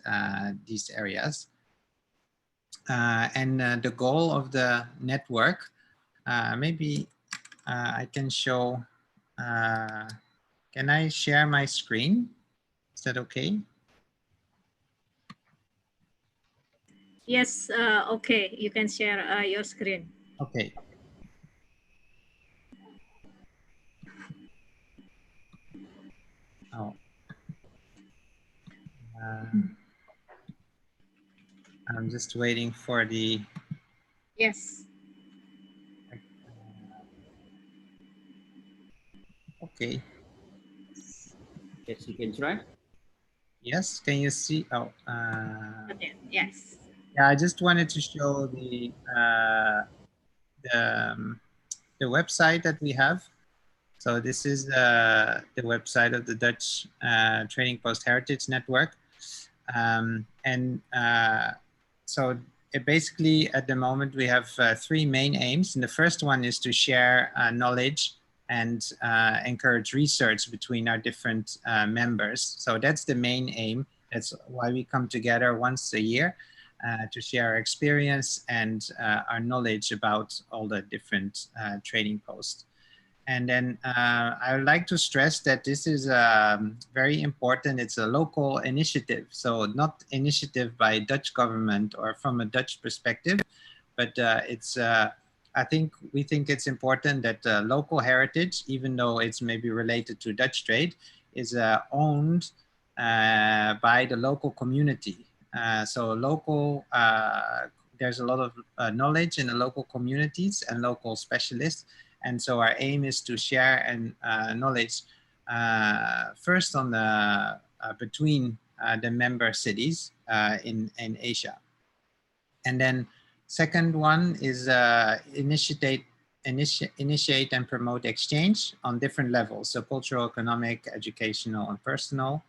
D: areas. The goal of the network, maybe I can show, can I share my screen? Is that okay?
C: Yes, okay, you can share your screen.
D: Okay. Oh. I'm just waiting for the...
C: Yes.
D: Okay.
E: Yes, you can try.
D: Yes, can you see? Oh,
C: Okay. Yes.
D: yeah, I just wanted to show the website that we have. So this is the website of the Dutch Training Post Heritage Network. So basically at the moment we have three main aims. And the first one is to share knowledge and encourage research between our different members. So that's the main aim. That's why we come together once a year to share our experience and our knowledge about all the different training posts. And then I would like to stress that this is very important. It's a local initiative. So not initiative by Dutch government or from a Dutch perspective, but we think it's important that local heritage, even though it's maybe related to Dutch trade, is owned by the local community. So local, there's a lot of knowledge in the local communities and local specialists. And so our aim is to share and knowledge first on the between the member cities in Asia. And then second one is initiate and promote exchange on different levels. So cultural, economic, educational, and personal.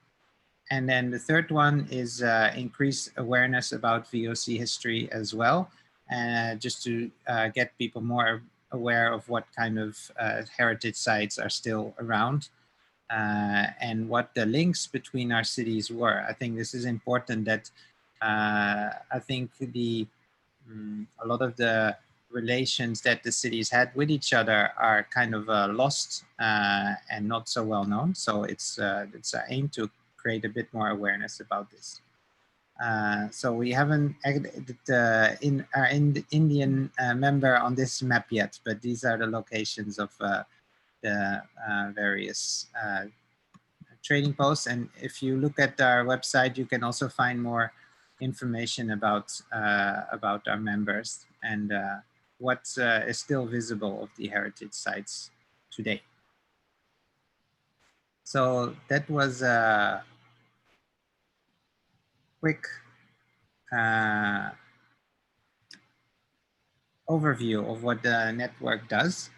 D: And then the third one is increase awareness about VOC history as well, just to get people more aware of what kind of heritage sites are still around and what the links between our cities were. I think this is important that I think a lot of the relations that the cities had with each other are kind of lost and not so well known. So it's our aim to create a bit more awareness about this. So we haven't added the Indian member on this map yet, but these are the locations of the various trading posts. And if you look at our website, you can also find more information about our members and what is still visible of the heritage sites today. So that was a quick overview of what the network does.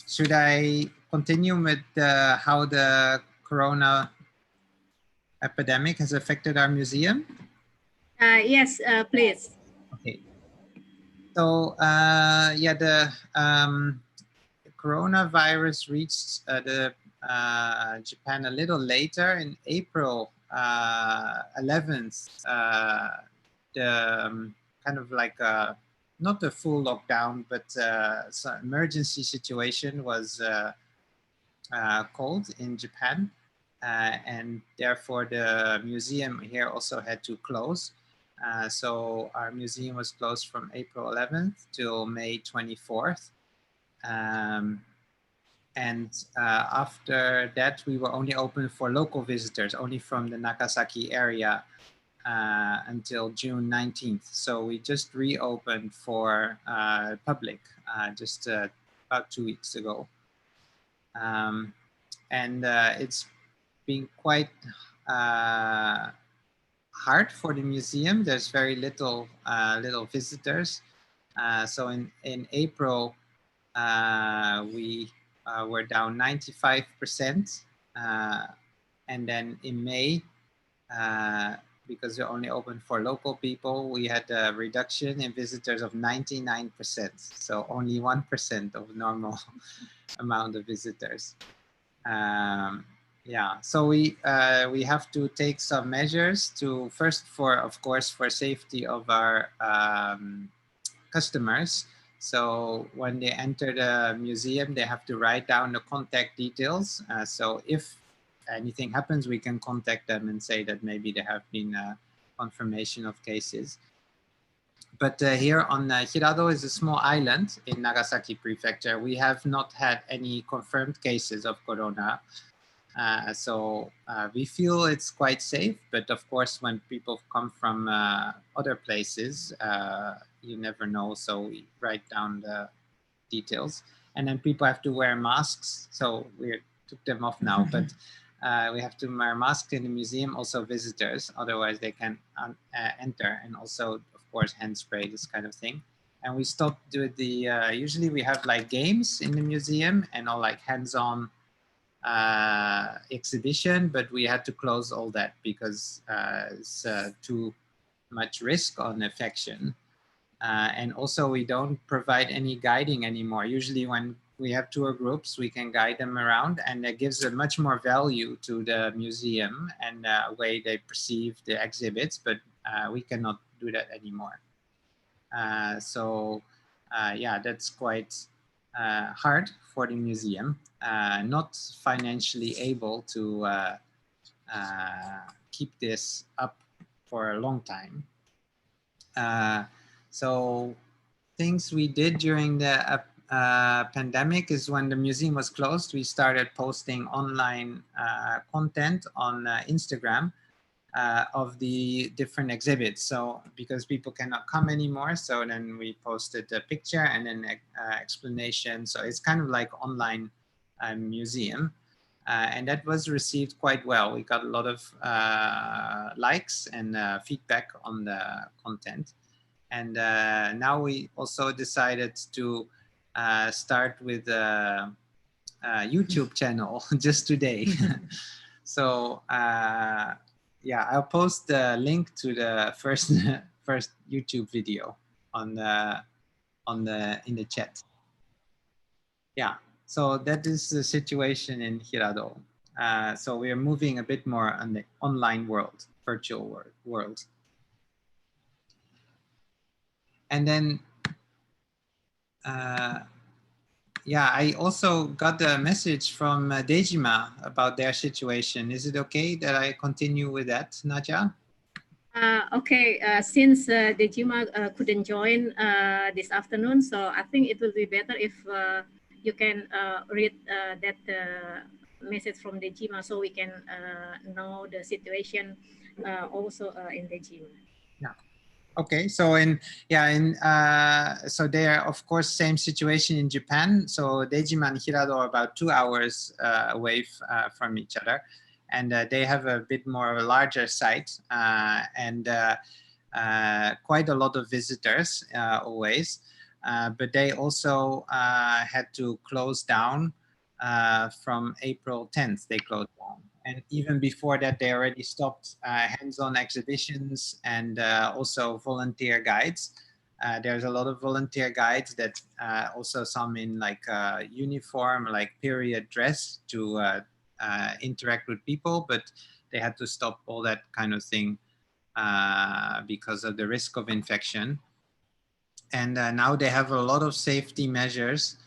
D: Should I continue with how the corona epidemic has affected our museum?
C: Yes, please.
D: Okay. So yeah, the coronavirus reached Japan a little later in April 11th. The kind of like not a full lockdown, but some emergency situation was called in Japan. And therefore the museum here also had to close. So our museum was closed from April 11th till May 24th. After that, we were only open for local visitors, only from the Nagasaki area until June 19th. So we just reopened for public just about 2 weeks ago. It's been quite hard for the museum. There's very little visitors. So in April, we were down 95%. And then in May, because they're only open for local people, we had a reduction in visitors of 99%. So only 1% of normal amount of visitors. Yeah, so we have to take some measures to first, of course, for safety of our customers. So when they enter the museum, they have to write down the contact details. So if anything happens, we can contact them and say that maybe there have been confirmation of cases. But here on Hirado is a small island in Nagasaki Prefecture. We have not had any confirmed cases of corona. So we feel it's quite safe, but of course, when people come from other places, you never know. So we write down the details, and then people have to wear masks. So we took them off now, but we have to wear masks in the museum, also visitors, otherwise they can enter, and also, of course, hand spray, this kind of thing. And we stopped with the, usually we have like games in the museum and all like hands-on exhibition, but we had to close all that because it's too much risk on infection. And also we don't provide any guiding anymore. Usually when we have tour groups, we can guide them around, and that gives a much more value to the museum and the way they perceive the exhibits, but we cannot do that anymore. So yeah, that's quite hard for the museum, not financially able to keep this up for a long time. So things we did during the pandemic is when the museum was closed, we started posting online content on Instagram of the different exhibits. So because people cannot come anymore, so then we posted a picture and then explanation. So it's kind of like online museum. And that was received quite well. We got a lot of likes and feedback on the content. And now we also decided to start with a YouTube channel just today. So yeah, I'll post the link to the first YouTube video in the chat. Yeah, so that is the situation in Hirado. So we are moving a bit more on the online world, virtual world. And then, yeah, I also got a message from Dejima about their situation. Is it okay that I continue with that, Nadja?
C: Okay, since Dejima couldn't join this afternoon, so I think it will be better if you can read that message from Dejima, so we can know the situation also in Dejima.
D: Yeah. Okay, so so they are, of course, same situation in Japan. So Dejima and Hirado are about 2 hours away from each other, and they have a bit more of a larger site and quite a lot of visitors always. But they also had to close down from April 10th. They closed down. And even before that, they already stopped hands-on exhibitions and also volunteer guides. There's a lot of volunteer guides that also some in like uniform, like period dress to interact with people, but they had to stop all that kind of thing because of the risk of infection. And now they have a lot of safety measures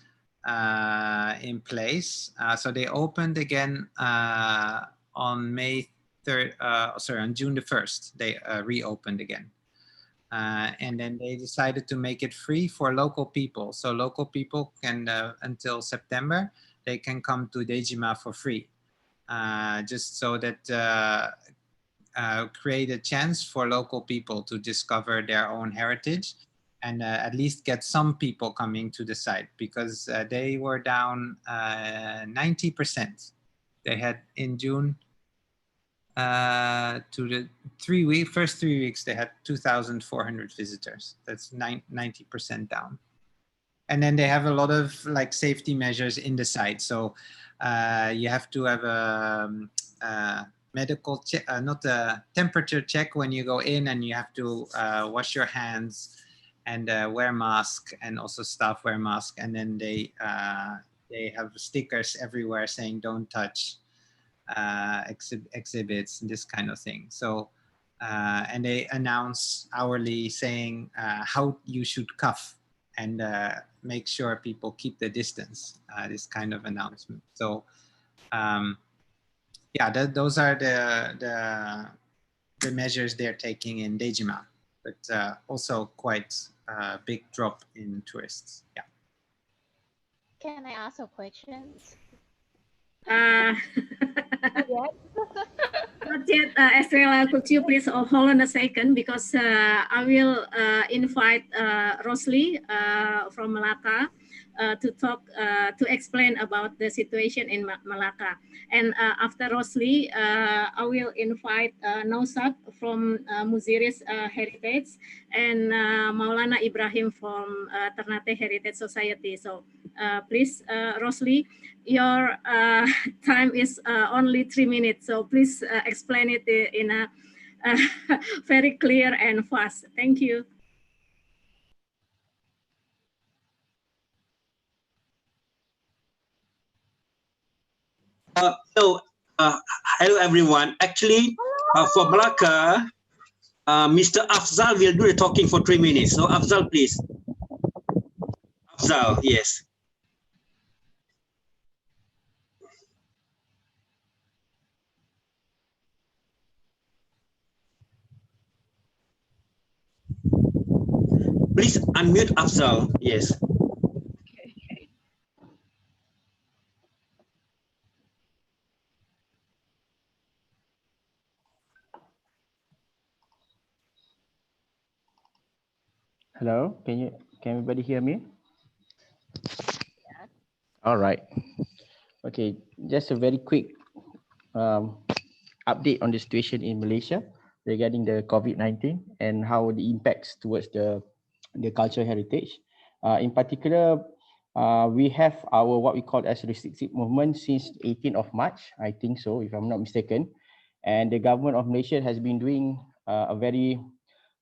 D: in place. So they opened again on May 3rd, sorry, on June the 1st, they reopened again. And then they decided to make it free for local people. So local people can, until September, they can come to Dejima for free. Just so that create a chance for local people to discover their own heritage and at least get some people coming to the site, because they were down 90%. They had in June to the first 3 weeks, they had 2,400 visitors. That's 90% down. And then they have a lot of like safety measures in the site. So you have to have a medical check, not a temperature check when you go in, and you have to wash your hands and wear mask, and also staff wear mask. And then they have stickers everywhere saying don't touch exhibits and this kind of thing. So and they announce hourly saying how you should cough and make sure people keep the distance, this kind of announcement. So yeah, those are the measures they're taking in Dejima, but also quite a big drop in tourists. Yeah.
B: Can I ask a question?
C: Not yet, Estrella, could you please hold on a second, because I will invite Rosli from Malacca to talk, to explain about the situation in Malacca. And after Rosli, I will invite Nausat from Muziris Heritage, and Maulana Ibrahim from Ternate Heritage Society. So please, Rosli, your time is only 3 minutes, so please explain it in a very clear and fast. Thank you.
E: Hello everyone. Actually, for Malacca, Mr. Afzal will do the talking for 3 minutes. So Afzal, please. Afzal, yes. Please unmute Afzal. Yes.
F: Hello, can everybody hear me? All right. Okay, just a very quick update on the situation in Malaysia regarding the COVID-19 and how the impacts towards the cultural heritage. In particular, we have our what we call as restrictive movement since 18th of March, I think so, if I'm not mistaken. And the government of Malaysia has been doing a very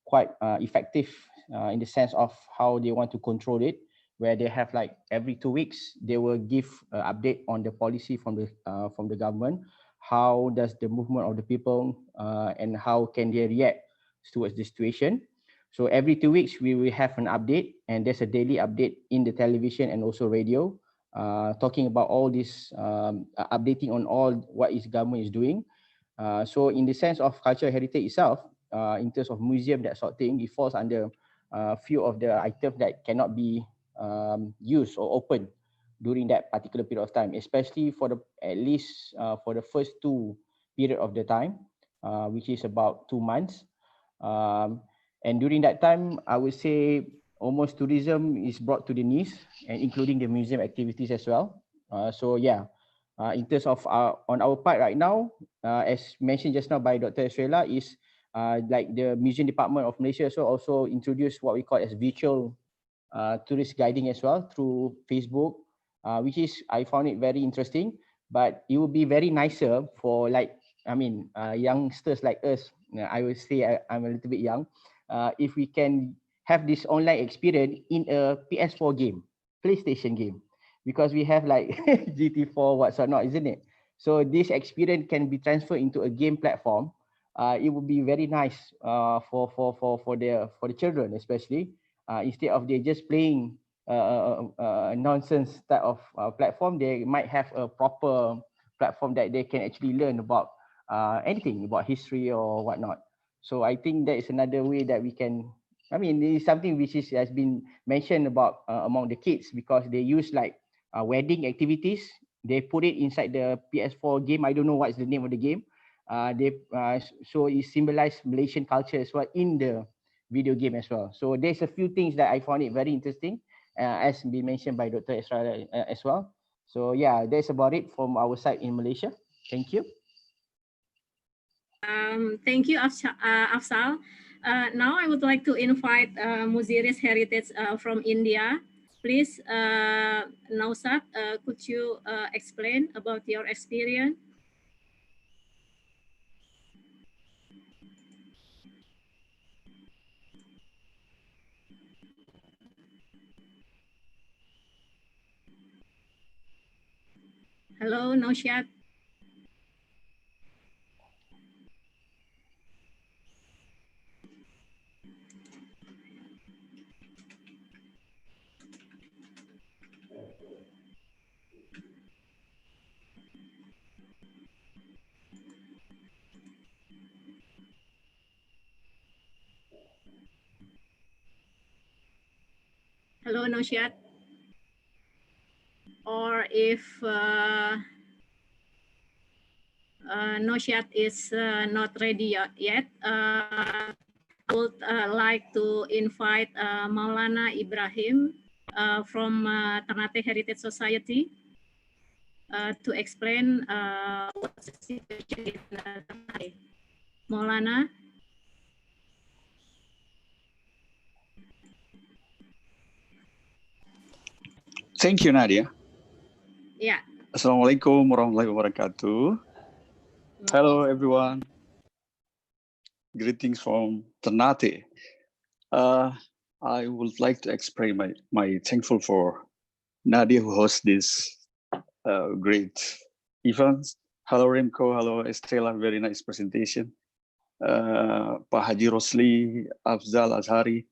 F: quite effective in the sense of how they want to control it, where they have like every 2 weeks they will give an update on the policy from the government. How does the movement of the people and how can they react towards the situation? So every 2 weeks we will have an update, and there's a daily update in the television and also radio, talking about all this, updating on all what is government is doing. So in the sense of cultural heritage itself, in terms of museum, that sort of thing, it falls under a few of the items that cannot be used or opened during that particular period of time, especially for the at least for the first 2 period of the time, which is about 2 months. And during that time, I would say almost tourism is brought to the knees, and including the museum activities as well. So yeah, in terms of on our part right now, as mentioned just now by Dr. Estrella, is like the Museum Department of Malaysia also introduced what we call as virtual tourist guiding as well through Facebook, which is, I found it very interesting. But it would be very nicer for, like, I mean, youngsters like us, I would say I'm a little bit young, if we can have this online experience in a PS4 game, PlayStation game, because we have like GT4, what's not, isn't it? So this experience can be transferred into a game platform. It would be very nice for the children, especially instead of they just playing nonsense type of platform. They might have a proper platform that they can actually learn about anything about history or whatnot. So I think that is another way that we can. I mean, it is something which has been mentioned about among the kids, because they use like wedding activities. They put it inside the PS4 game. I don't know what's the name of the game. So it symbolizes Malaysian culture as well in the video game as well. So there's a few things that I found it very interesting, as been mentioned by Dr. Estrella as well. So yeah, that's about it from our side in Malaysia. Thank you.
C: Thank you, Afzal. Now I would like to invite Muziris Heritage from India. Please, Nausat, could you explain about your experience? Hello, Noshat. Hello, Noshat. Or if Noshat is not ready yet, I would like to invite Maulana Ibrahim from Ternate Heritage Society to explain what's the situation in Ternate. Maulana.
G: Thank you, Nadia.
C: Yeah.
G: Assalamualaikum warahmatullahi wabarakatuh. Hello, everyone. Greetings from Ternate. I would like to express my thankful for Nadia who hosts this great event. Hello, Remco. Hello, Estela. Very nice presentation. Pak Haji Rosli, Afzal, Azhari,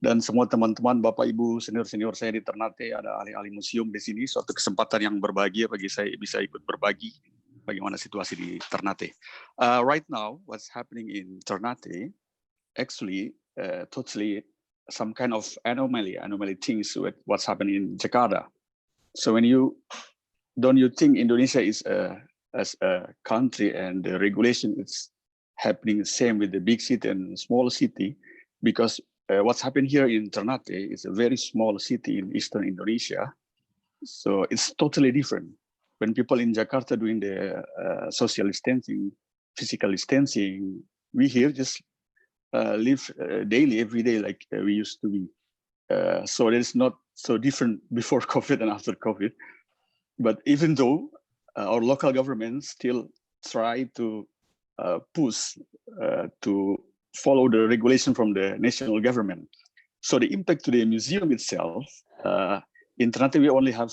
G: dan semua teman-teman, Bapak Ibu, senior-senior saya di Ternate, ada ahli-ahli museum di sini. Suatu kesempatan yang berbahagia bagi saya bisa ikut berbagi bagaimana situasi di Ternate. Right now, what's happening in Ternate, actually, totally some kind of anomaly things with what's happening in Jakarta. So when you think Indonesia is as a country and the regulation is happening the same with the big city and small city, because what's happened here in Ternate is a very small city in eastern Indonesia. So it's totally different. When people in Jakarta doing the social distancing, physical distancing, we here just live daily, every day like we used to be. So it's not so different before COVID and after COVID. But even though our local government still try to push to follow the regulation from the national government. So the impact to the museum itself, in Ternate we only have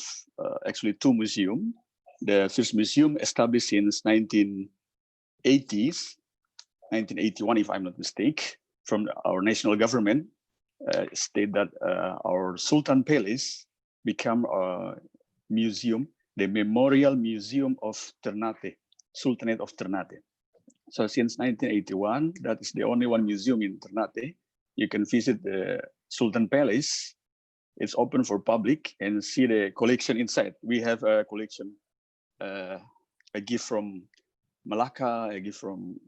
G: actually 2 museums. The first museum established since 1980s, 1981 if I'm not mistaken, from our national government, state that our Sultan Palace become a museum, the Memorial Museum of Ternate, Sultanate of Ternate. So since 1981, that is the only one museum in Ternate. You can visit the Sultan Palace. It's open for public and see the collection inside. We have a collection, a gift from Malacca, a gift from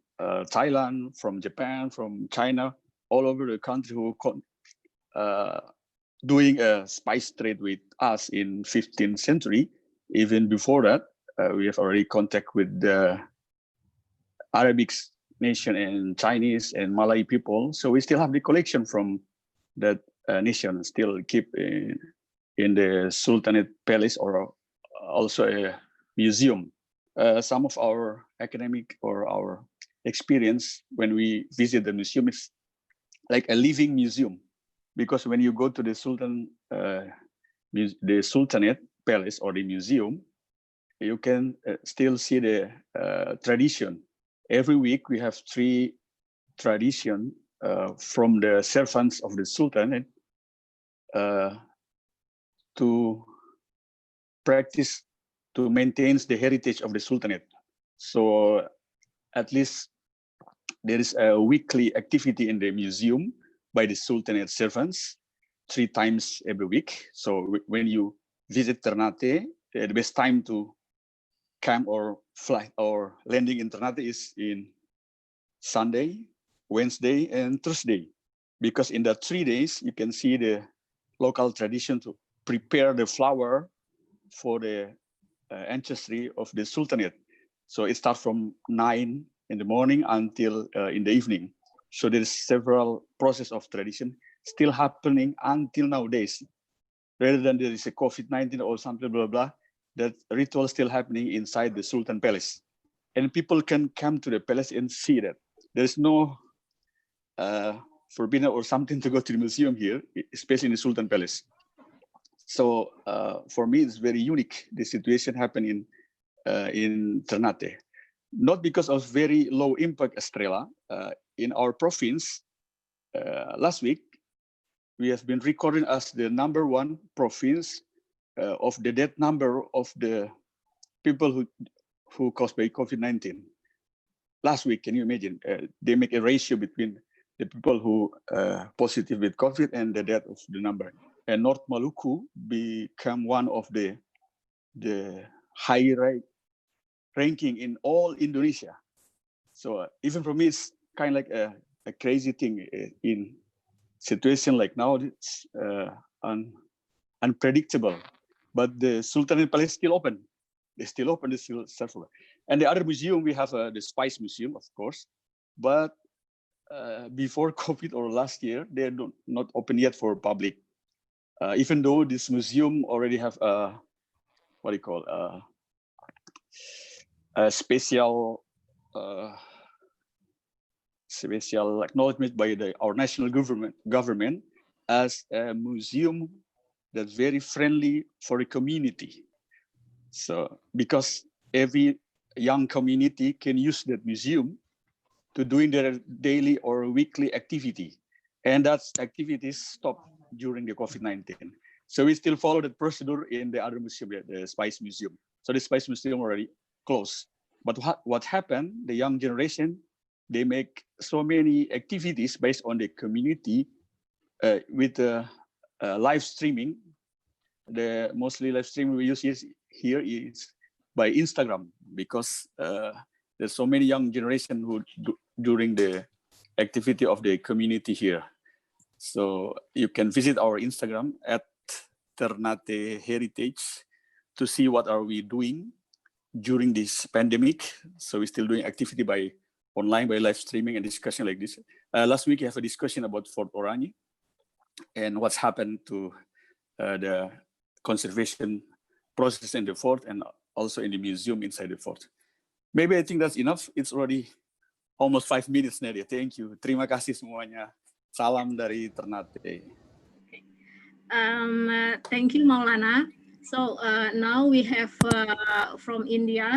G: Thailand, from Japan, from China, all over the country who doing a spice trade with us in 15th century. Even before that, we have already contact with the Arabic nation and Chinese and Malay people. So we still have the collection from that nation still keep in the Sultanate Palace or also a museum. Some of our academic or our experience when we visit the museum is like a living museum, because when you go to the Sultanate Palace or the museum, you can still see the tradition. Every week we have 3 traditions from the servants of the Sultanate to practice, to maintain the heritage of the Sultanate. So at least there is a weekly activity in the museum by the Sultanate servants 3 times every week. So when you visit Ternate, the best time to camp or fly or landing in Ternate is in Sunday, Wednesday, and Thursday, because in the 3 days you can see the local tradition to prepare the flower for the ancestry of the Sultanate. So it starts from 9 in the morning until in the evening. So there is several process of tradition still happening until nowadays. Rather than there is a COVID-19 or something, blah, blah, that ritual still happening inside the Sultan Palace. And people can come to the palace and see that. There's no forbidden or something to go to the museum here, especially in the Sultan Palace. So for me, it's very unique, the situation happening in in Ternate. Not because of very low impact, Estrella. In our province, last week, we have been recorded as the #1 province of the death number of the people who caused by COVID-19. Last week, can you imagine? They make a ratio between the people who positive with COVID and the death of the number. And North Maluku become one of the high ranking in all Indonesia. So even for me, it's kind of like a crazy thing in situation like now. It's unpredictable. But the Sultanate Palace is still open. They still open. They still serve. And the other museum, we have the Spice Museum, of course. But before COVID or last year, they're not open yet for public. Even though this museum already have what do you call a special acknowledgement by our national government as a museum that's very friendly for the community. So because every young community can use that museum to doing their daily or weekly activity, and that's activities stopped during the COVID-19. So we still follow the procedure in the other museum, the Spice Museum. So the Spice Museum already closed. But what happened? The young generation, they make so many activities based on the community with live streaming. The mostly live streaming we use here is by Instagram, because there's so many young generation who during the activity of the community here. So you can visit our Instagram at Ternate Heritage to see what are we doing during this pandemic. So we're still doing activity by online, by live streaming and discussion like this. Last week, we have a discussion about Fort Oranye and what's happened to the conservation process in the fort and also in the museum inside the fort. Maybe I think that's enough. It's already almost 5 minutes, Nadia. Thank you. Terima kasih semuanya. Salam dari Ternate.
C: Thank you, Maulana. So now we have from India,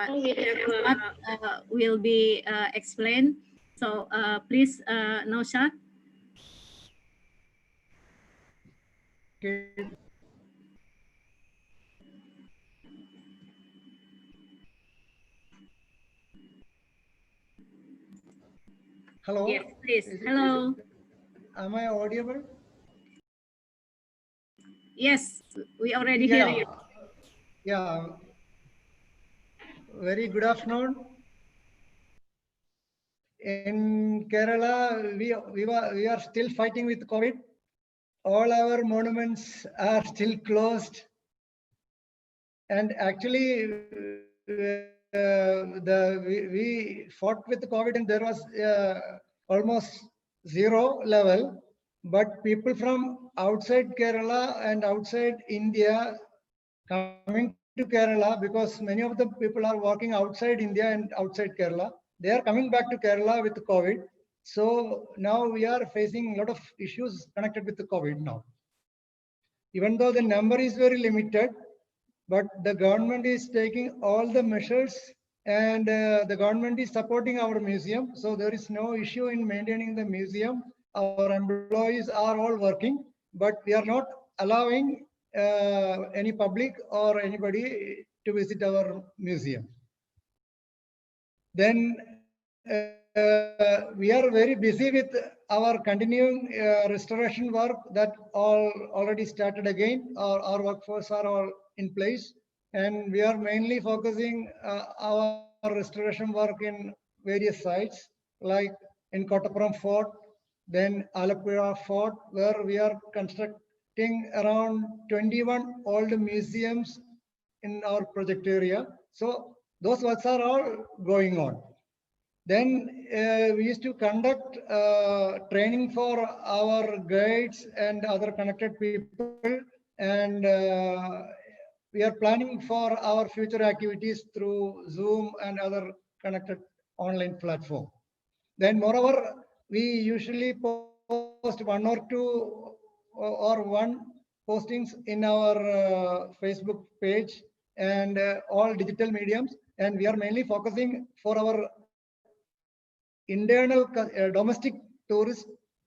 C: what will be explained. So please, Naushat.
H: Okay. Hello.
C: Yes, please. Hello.
H: Am I audible?
C: Yes, we already hear you.
H: Yeah. Very good afternoon. In Kerala, we are still fighting with COVID. All our monuments are still closed. And actually, we fought with COVID and there was almost 0 level. But people from outside Kerala and outside India coming to Kerala, because many of the people are working outside India and outside Kerala, they are coming back to Kerala with COVID. So now we are facing a lot of issues connected with the COVID now. Even though the number is very limited, but the government is taking all the measures and the government is supporting our museum. So there is no issue in maintaining the museum. Our employees are all working, but we are not allowing any public or anybody to visit our museum. Then we are very busy with our continuing restoration work that already started again. Our workforce are all in place, and we are mainly focusing our restoration work in various sites, like in Kottapuram Fort, then Alappuzha Fort, where we are constructing around 21 old museums in our project area. So those works are all going on. Then we used to conduct training for our guides and other connected people, and we are planning for our future activities through Zoom and other connected online platform. Then moreover, we usually post 1 or 2 or 1 postings in our Facebook page and all digital mediums. And we are mainly focusing for our internal domestic tourists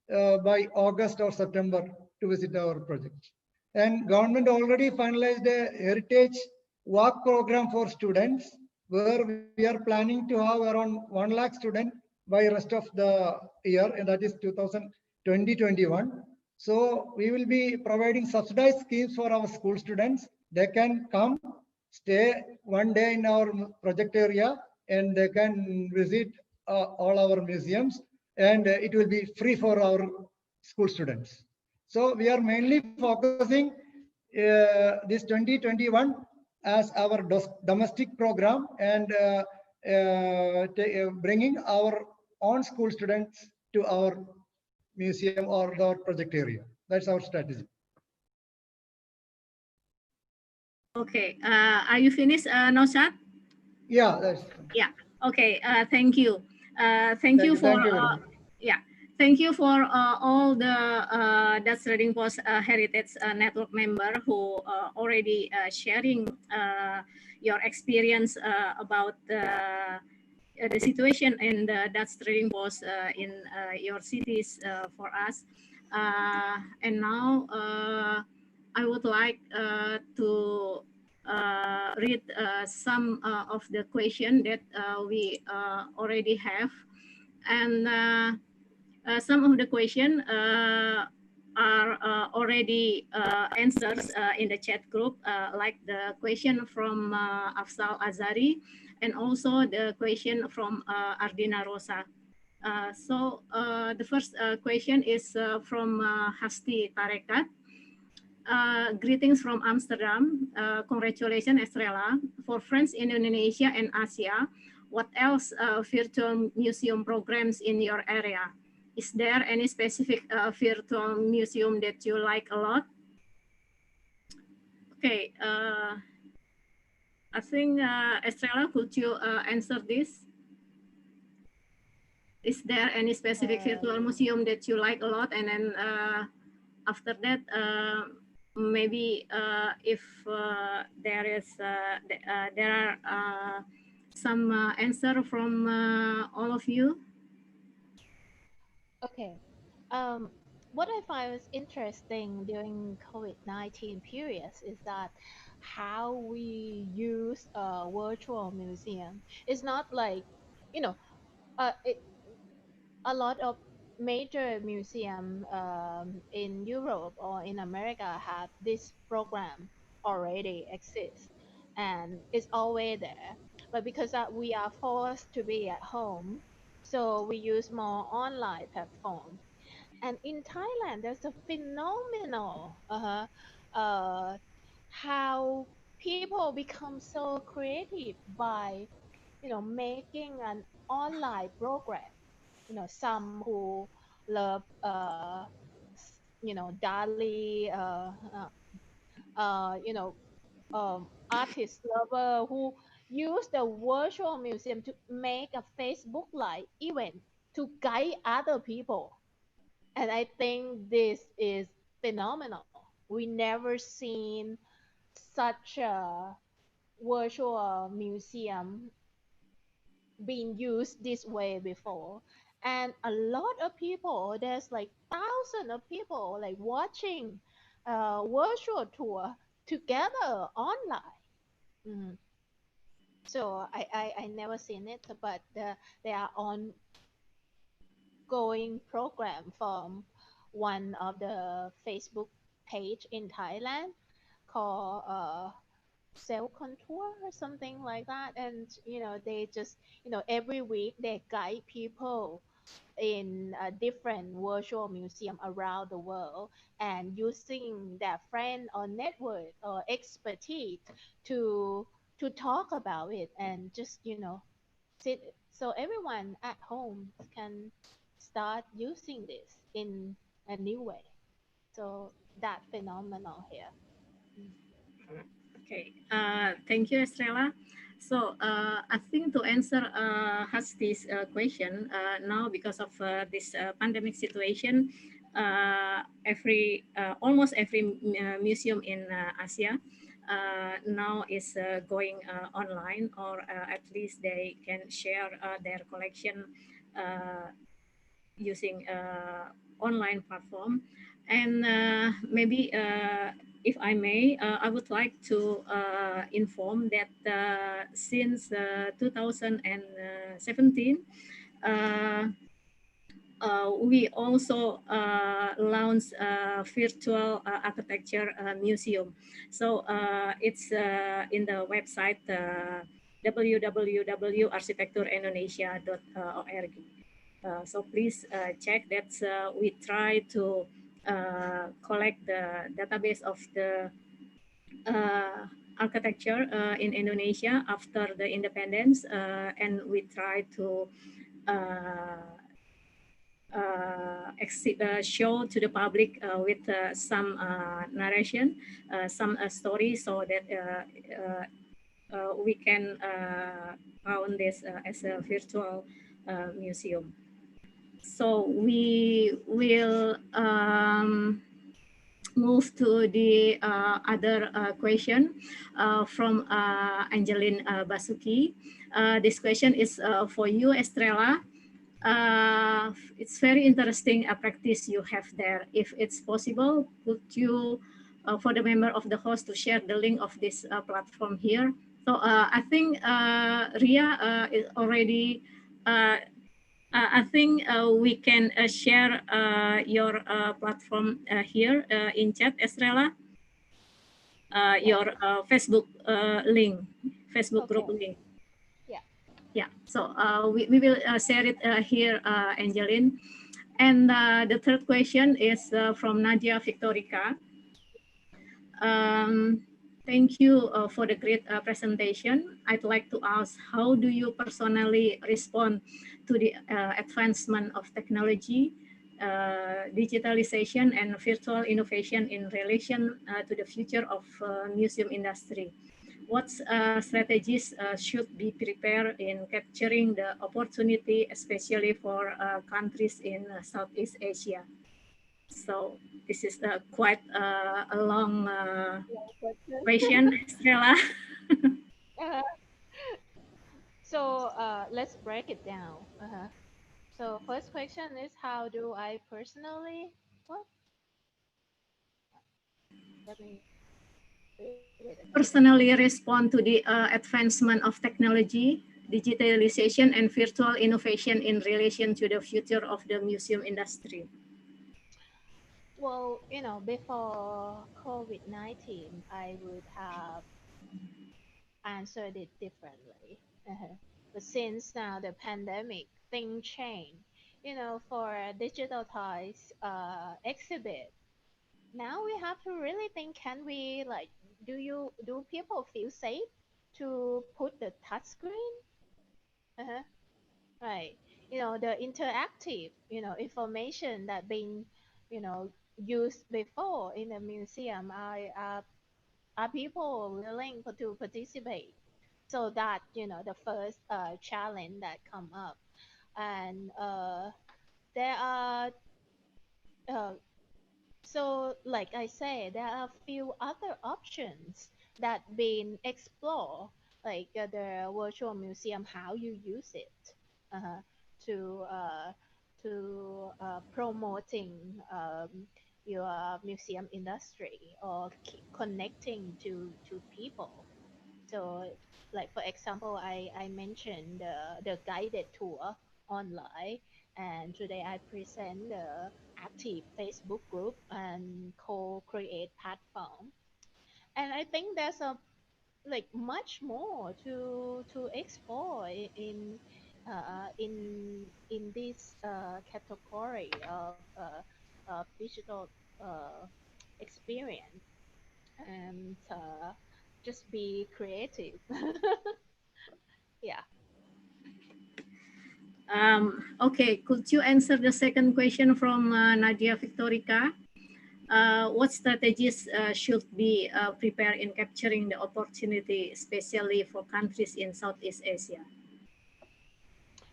H: by August or September to visit our project. And government already finalized a heritage walk program for students, where we are planning to have around 1 lakh students by rest of the year, and that is 2021. So we will be providing subsidized schemes for our school students. They can come, stay 1 day in our project area, and they can visit all our museums, and it will be free for our school students. So we are mainly focusing this 2021 as our domestic program, and bringing our own school students to our museum or our project area. That's our strategy.
C: Okay, are you finished, Naushat?
H: Yeah, that's.
C: Yeah. Okay. Thank you. Thank you for. Yeah. Thank you for all the Dutch Trading Post Heritage Network member who already sharing your experience about the situation in the Dutch Trading Post in your cities for us. And now I would like to read some of the question that we already have, and some of the question are already answers in the chat group, like the question from Afsal Azari, and also the question from Ardina Rosa. So the first question is from Hasti Tarekat. Greetings from Amsterdam. Congratulations, Estrella. For friends in Indonesia and Asia, what else virtual museum programs in your area? Is there any specific virtual museum that you like a lot? Okay, I think Estrella, could you answer this? Is there any specific virtual museum that you like a lot? And then after that, maybe if there is there are some answer from all of you.
B: Okay. What I find was interesting during COVID-19 periods is that how we use a virtual museum. It's not like, you know, a lot of major museum in Europe or in America have this program already exists, and it's always there. But because we are forced to be at home, so we use more online platform. And in Thailand, there's a phenomenal how people become so creative by making an online program. Some who love Dali, artist lover who use the virtual museum to make a Facebook Live event to guide other people. And I think this is phenomenal. We never seen such a virtual museum being used this way before. And a lot of people, there's like thousands of people like watching virtual tour together online. Mhm. So I never seen it, but they are ongoing program from one of the Facebook page in Thailand called self contour or something like that. And they just every week they guide people in a different virtual museum around the world, and using their friend or network or expertise to talk about it, and just sit so everyone at home can start using this in a new way. So that phenomenal here.
C: Okay, thank you, Estrella. So I think to answer Hasti's question, now because of this pandemic situation, almost every museum in Asia now is going online, or at least they can share their collection using online platform. And maybe if I may, I would like to inform that since 2017, we also launched a virtual architecture museum. So it's in the website www.arsitekturindonesia.org. So please check that. We try to collect the database of the architecture in Indonesia after the independence, and we try to show to the public with some narration, some stories, so that we can found this as a virtual museum. So we will move to the other question from Angeline Basuki. This question is for you, Estrella. It's very interesting practice you have there. If it's possible, could you, for the member of the host, to share the link of this platform here? So I think Ria is already. I think we can share your platform here in chat, Estrella. Your Facebook link, Facebook group link. Yeah, so we will share it here, Angeline. And the third question is from Nadia Victorica. Thank you for the great presentation. I'd like to ask, how do you personally respond to the advancement of technology, digitalization, and virtual innovation in relation to the future of museum industry? What strategies should be prepared in capturing the opportunity, especially for countries in Southeast Asia? So this is quite a long question, Stella.
B: So let's break it down. So first question is, how do I personally, what? Let me read it.
C: Personally respond to the advancement of technology, digitalization, and virtual innovation in relation to the future of the museum industry.
B: Well, before COVID-19, I would have answered it differently. But since now the pandemic, things change. For a digitalized exhibit, now we have to really think, can we, like, do people feel safe to put the touch screen? Right. The interactive, information that been, used before in the museum, are people willing to participate? So that, the first challenge that come up. And there are, uh, so like I say, there are few other options that been explored, like the virtual museum, how you use it uh, to promoting your museum industry, or connecting to people. So, like for example, I mentioned the guided tour online, and today I present the active Facebook group and co-create platform. And I think there's a, like, much more to explore in this category of digital experience, and just be creative. Yeah.
C: Okay, could you answer the second question from Nadia Victorica? What strategies should be prepared in capturing the opportunity, especially for countries in Southeast Asia?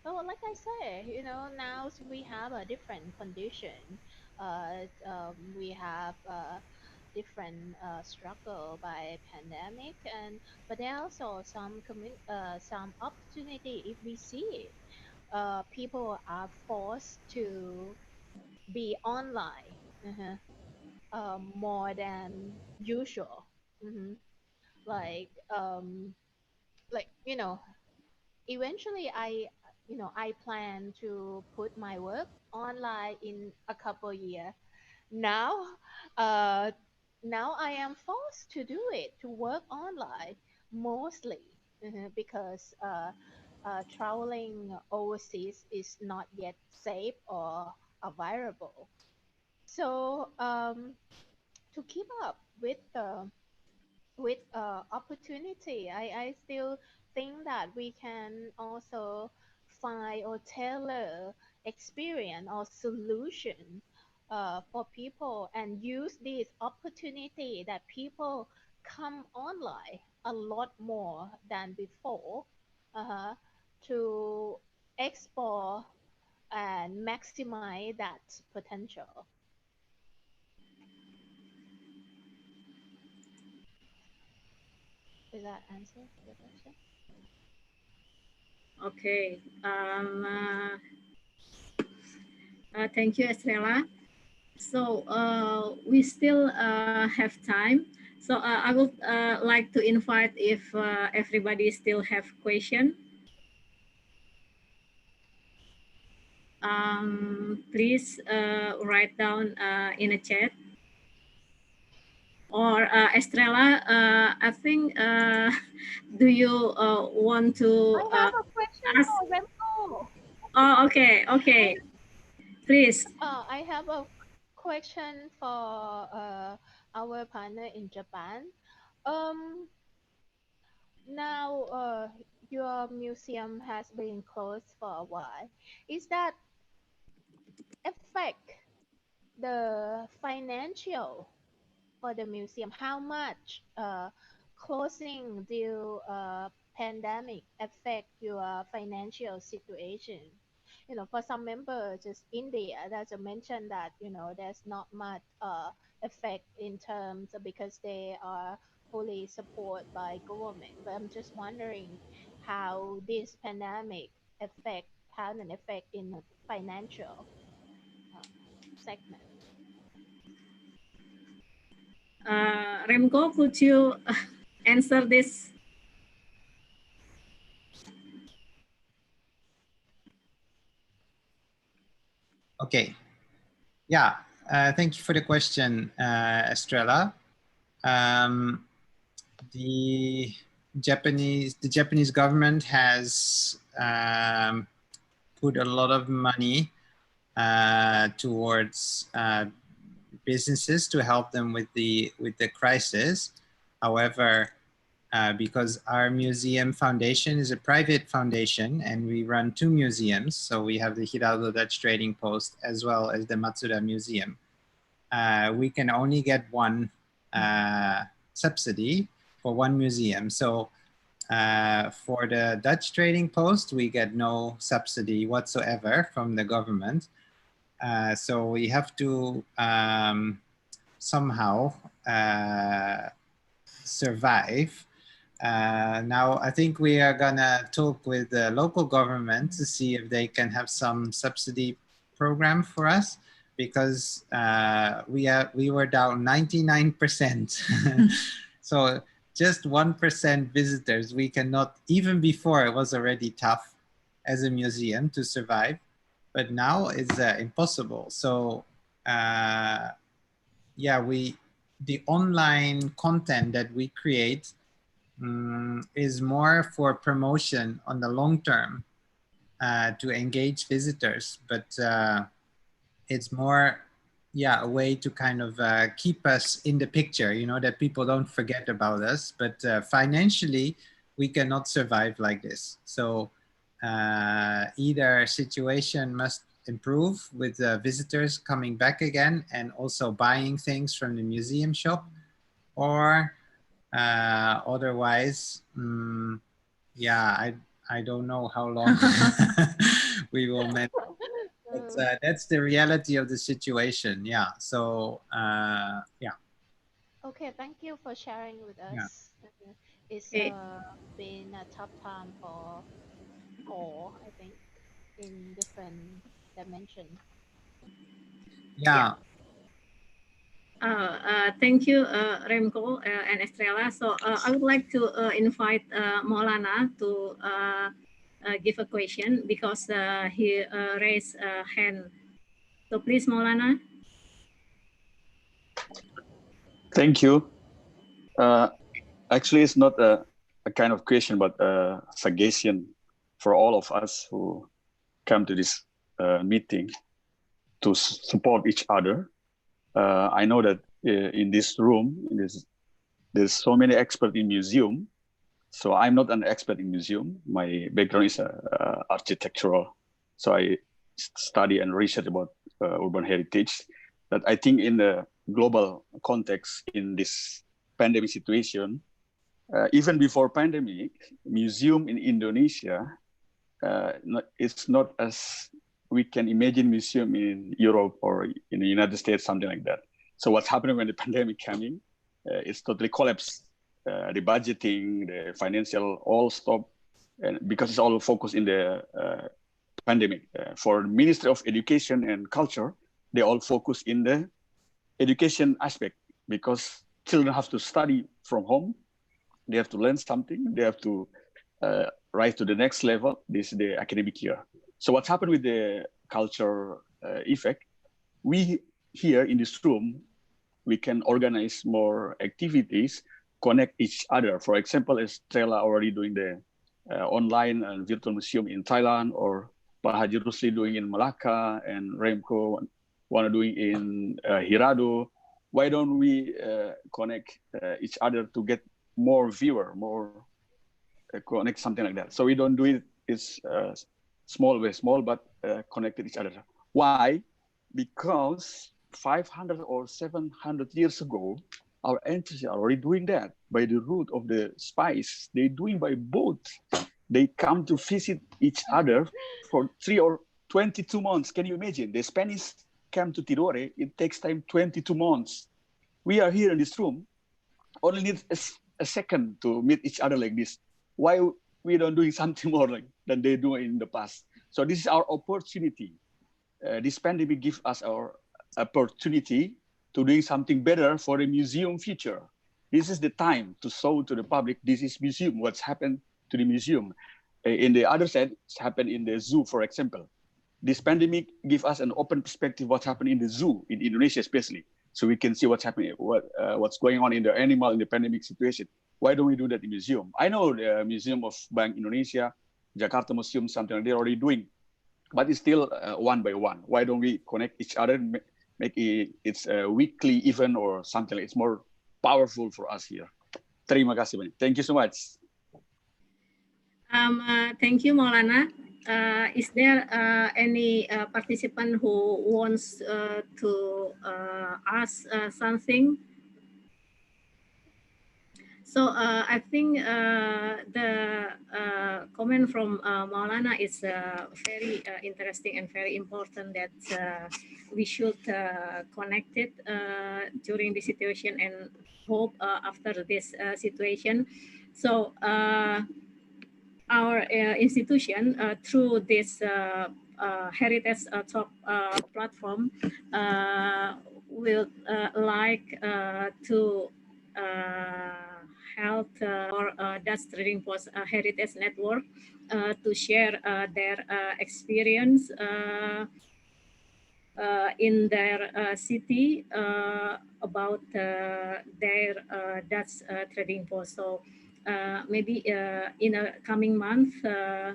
B: Oh, like I say, now we have a different condition. We have different struggle by pandemic, and but there are also some opportunity if we see it. People are forced to be online more than usual. hmm Like eventually I plan to put my work online in a couple years. Now, uh, now I am forced to do it to work online mostly because traveling overseas is not yet safe or available. So to keep up with opportunity, I still think that we can also find or tailor experience or solution for people and use this opportunity that people come online a lot more than before uh, to explore and maximize that potential. Does that answer your question?
C: Okay. Thank you, Estrella. So we still have time. So I would like to invite if everybody still have question. Please write down in a chat. Or Estrella, I think, do you want to
B: I have a question
C: ask?
B: for Remco.
C: Oh, okay, okay. Please.
B: I have a question for our partner in Japan. Um, Now your museum has been closed for a while. Is that affect the financial for the museum? How much closing due pandemic affect your financial situation? For some members, just India, there's a mention that there's not much effect in terms of because they are fully supported by government. But I'm just wondering how this pandemic affect had an effect in the financial uh, segment.
C: Remco, could you answer this?
D: Okay. Yeah. Thank you for the question, Estrella. The Japanese government has put a lot of money towards businesses to help them with the crisis. However, because our museum foundation is a private foundation and we run 2 museums, so we have the Hirado Dutch Trading Post as well as the Matsuda Museum. We can only get one subsidy for one museum. So for the Dutch Trading Post, we get no subsidy whatsoever from the government. So we have to somehow survive. Now, I think we are gonna talk with the local government to see if they can have some subsidy program for us, because we were down 99%. So just 1% visitors. We cannot, even before it was already tough as a museum to survive, but now it's impossible. So yeah, the online content that we create is more for promotion on the long term to engage visitors, but it's more, yeah, a way to kind of keep us in the picture, that people don't forget about us. But financially, we cannot survive like this. So either situation must improve with visitors coming back again and also buying things from the museum shop, or otherwise, yeah, I don't know how long we will manage. But that's the reality of the situation. Yeah. So yeah.
B: Okay, thank you for sharing with
D: Yeah.
B: us. It's
C: Okay.
B: been a tough time for all, I think, in different dimensions.
D: Yeah.
C: Thank you, Remco and Estrella. So I would like to invite Maulana to give a question because he raised a hand. So please, Maulana.
G: Thank you. Actually, it's not a kind of question, but a suggestion for all of us who come to this meeting to support each other. I know that in this room, there's so many experts in museum. So I'm not an expert in museum. My background is architectural. So I study and research about urban heritage. But I think in the global context, in this pandemic situation, even before pandemic, museum in Indonesia, it's not as we can imagine museum in Europe or in the United States, something like that. So what's happening when the pandemic coming, it's totally collapsed. The budgeting, the financial, all stop, and because it's all focused in the pandemic. For the Ministry of Education and Culture, they all focus in the education aspect because children have to study from home. They have to learn something. They have to rise to the next level. This is the academic year. So what's happened with the culture effect? We here in this room, we can organize more activities, connect each other. For example, as Stella already doing the online and virtual museum in Thailand, or Pak Haji Rusli doing in Malacca, and Remco wanna doing in Hirado. Why don't we connect each other to get more viewer, more connect something like that? So we don't do it. It's small way small, but connected each other. Why? Because 500 or 700 years ago, our ancestors are already doing that by the route of the spice. They doing by boat. They come to visit each other for 3 or 22 months. Can you imagine? The Spanish came to Tidore. It takes time 22 months. We are here in this room, only need a second to meet each other like this. Why we don't doing something more like than they do in the past? So this is our opportunity. This pandemic gives us our opportunity to doing something better for the museum future. This is the time to show to the public, this is museum, what's happened to the museum. In the other side, it's happened in the zoo, for example. This pandemic gives us an open perspective what's happening in the zoo, in Indonesia especially. So we can see what's happening, what's going on in the animal in the pandemic situation. Why don't we do that in museum? I know the Museum of Bank Indonesia, Jakarta Museum, something like they're already doing, but it's still one by one. Why don't we connect each other, make it's a weekly event or something like it's more powerful for us here. Terima kasih banyak. Thank you so much.
C: Thank you, Maulana. Is there any participant who wants to ask something? So I think the comment from Maulana is very interesting and very important that we should connect it during the situation and hope after this situation. So our institution through this Heritage Talk platform will like to help our Dutch Trading Post Heritage Network to share their experience in their city about their Dutch Trading Post. So maybe in a coming month, the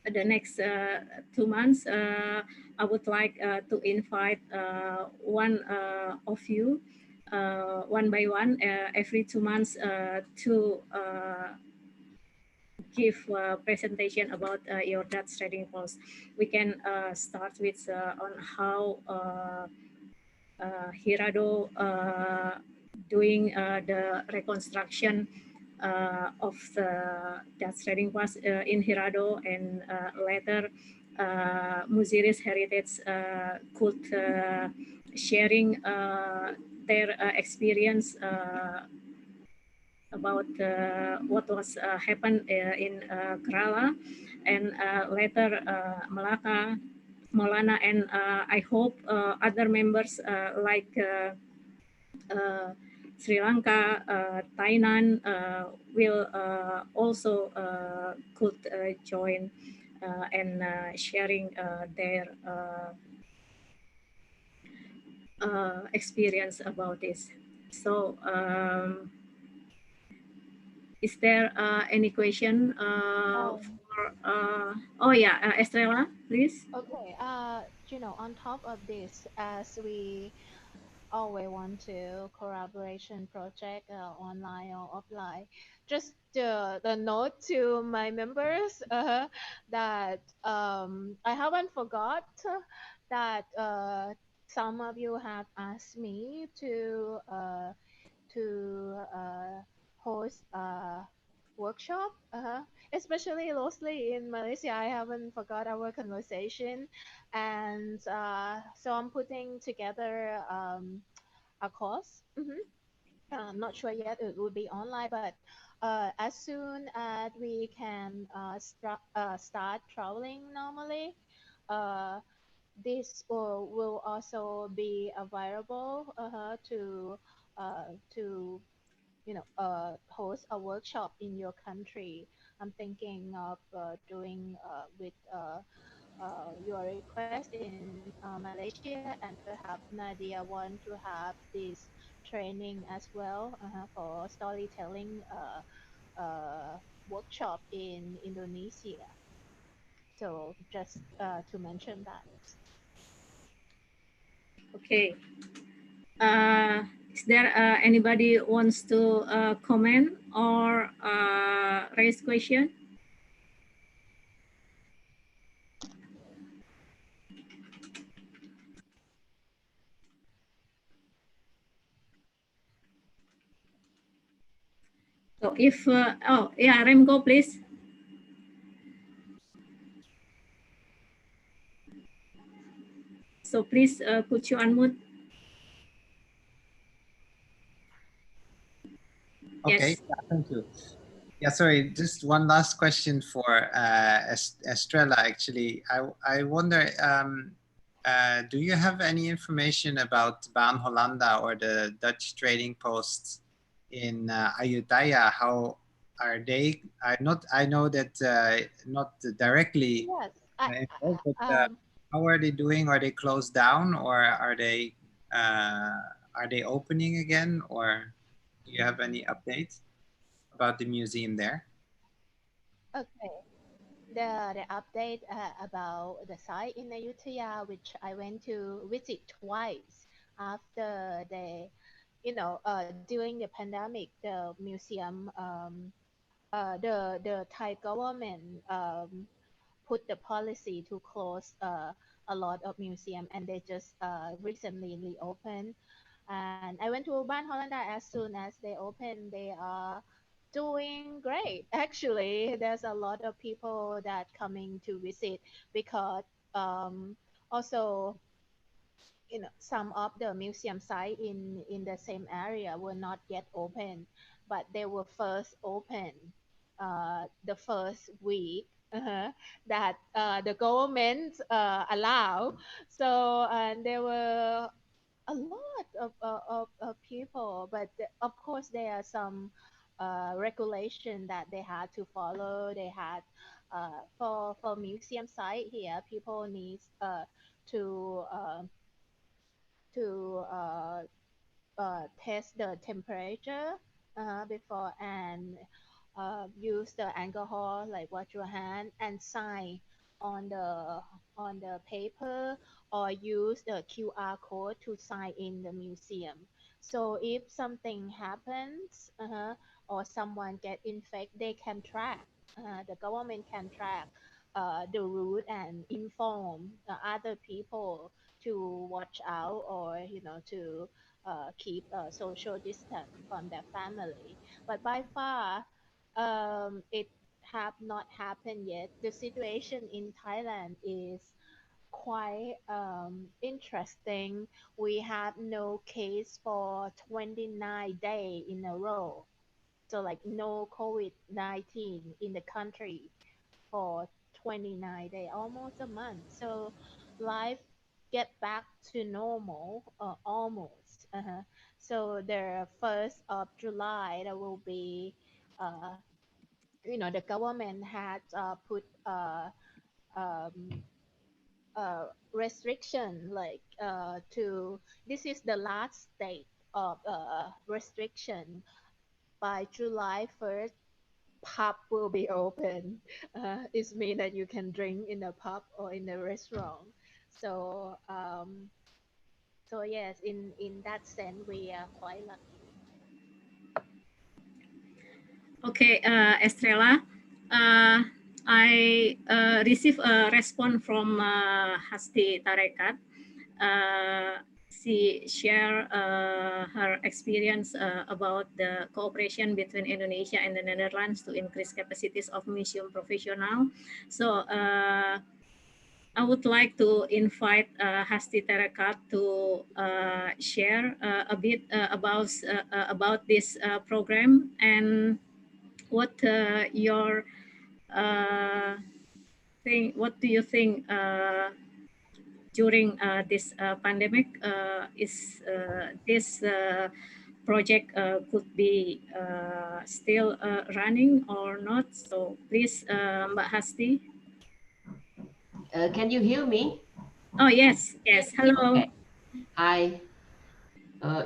C: next 2 months, I would like to invite one of you, one by one, every 2 months to give a presentation about your Dutch Trading Post. We can start with on how Hirado doing the reconstruction of the Dutch Trading Post in Hirado, and later Muziris Heritage could sharing their experience about what was happened in Kerala, and later Malacca, Maulana, and I hope other members like Sri Lanka, Thailand will also could join and sharing their experience about this. So, is there any question for? Oh yeah, Estrella, please.
B: Okay. On top of this, as we always want to collaboration project online or offline, just the note to my members that I haven't forgot that some of you have asked me to host a workshop, especially mostly in Malaysia. I haven't forgot our conversation, and so I'm putting together a course. I'm not sure yet it will be online, but as soon as we can start traveling normally, uh, this will also be available to host a workshop in your country. I'm thinking of doing with your request in Malaysia, and perhaps Nadia want to have this training as well for storytelling workshop in Indonesia. So just to mention that.
C: Okay. Is there anybody wants to comment or raise question? So if oh yeah, Remco, please. So please could you unmute?
D: Okay,
C: Yes.
D: yeah, thank you. Yeah, sorry, just one last question for Estrella, actually. I wonder, do you have any information about Baan Hollanda or the Dutch trading posts in Ayutthaya? How are they? I know that not directly
B: Yes,
D: involved, but
B: um,
D: how are they doing? Are they closed down, or are they opening again, or do you have any updates about the museum there?
B: okay. The update about the site in Ayutthaya, which I went to visit twice after during the pandemic, the museum, the Thai government put the policy to close a lot of museum, and they just recently reopened. And I went to Ban Hollanda as soon as they opened. They are doing great. Actually, there's a lot of people that coming to visit because also some of the museum site in the same area were not yet open, but they were first open the first week that the government allow. So and there were a lot of people, but of course there are some regulation that they had to follow. They had for museum site here, people need to uh, to test the temperature before, and use the alcohol, like wash your hand and sign on the paper, or use the QR code to sign in the museum. So if something happens or someone get infected, they can track. The government can track the route and inform other people to watch out, or to keep a social distance from their family. But by far, it have not happened yet. The situation in Thailand is quite interesting. We had no case for 29 days in a row. So like no COVID-19 in the country for 29 days, almost a month. So life get back to normal, almost. So the 1st of July, there will be, the government had put um, restriction like to this is the last state of restriction. By July 1st, pub will be open. It means that you can drink in the pub or in the restaurant. So so yes, in that sense, we are quite lucky.
C: Okay, Estrella, I received a response from Hasti Tarekat. She shared her experience about the cooperation between Indonesia and the Netherlands to increase capacities of museum professional. So I would like to invite Hasti Tarekat to share a bit about this program and what your what do you think during this pandemic is this project could be still running or not? So please, Mbak Hasti.
I: Can you hear me?
C: Oh yes, yes. Hello.
I: Okay. Hi.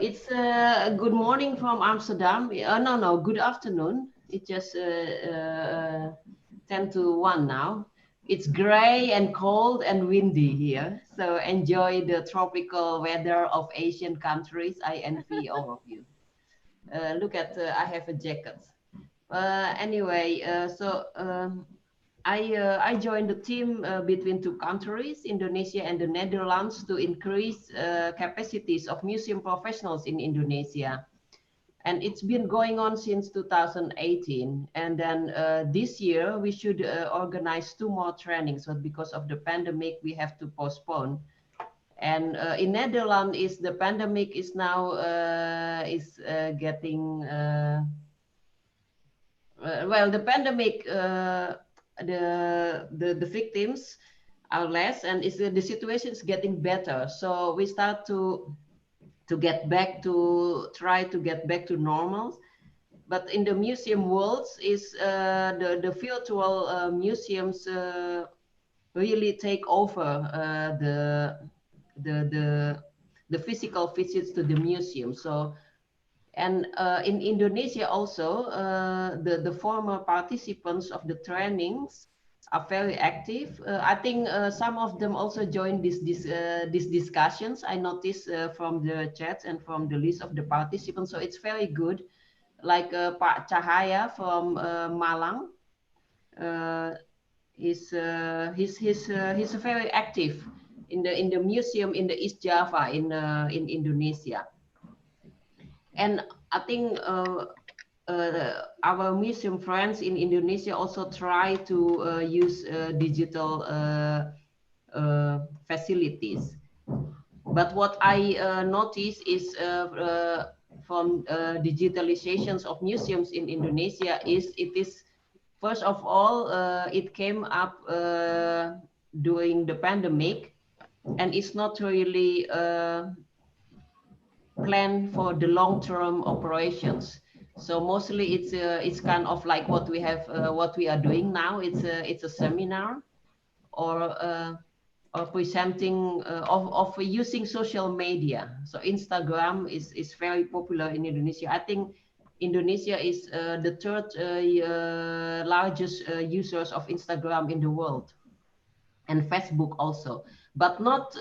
I: It's good morning from Amsterdam. No, good afternoon. It's just 10 to 1 now. It's gray and cold and windy here. So enjoy the tropical weather of Asian countries. I envy all of you. Look at, I have a jacket. Anyway, I joined the team between two countries, Indonesia and the Netherlands, to increase capacities of museum professionals in Indonesia. And it's been going on since 2018. And then this year, we should organize 2 more trainings, but because of the pandemic, we have to postpone. And in Netherlands, the pandemic is now getting, well, the pandemic, the victims are less, and the situation is getting better. So we start to get back to try to get back to normal. But in the museum world, is the virtual museums really take over the physical visits to the museum. So. And in Indonesia also, the former participants of the trainings are very active. I think some of them also joined these discussions. I noticed from the chats and from the list of the participants. So it's very good. Like Pak Cahaya from Malang, he's very active in the museum in the East Java in Indonesia. And I think our museum friends in Indonesia also try to use digital facilities. But what I notice is from digitalizations of museums in Indonesia is it is, first of all, it came up during the pandemic, and it's not really plan for the long-term operations. So mostly it's kind of like what we have, what we are doing now. It's a seminar or presenting of using social media. So Instagram is very popular in Indonesia. I think Indonesia is the 3rd largest users of Instagram in the world, and Facebook also, but not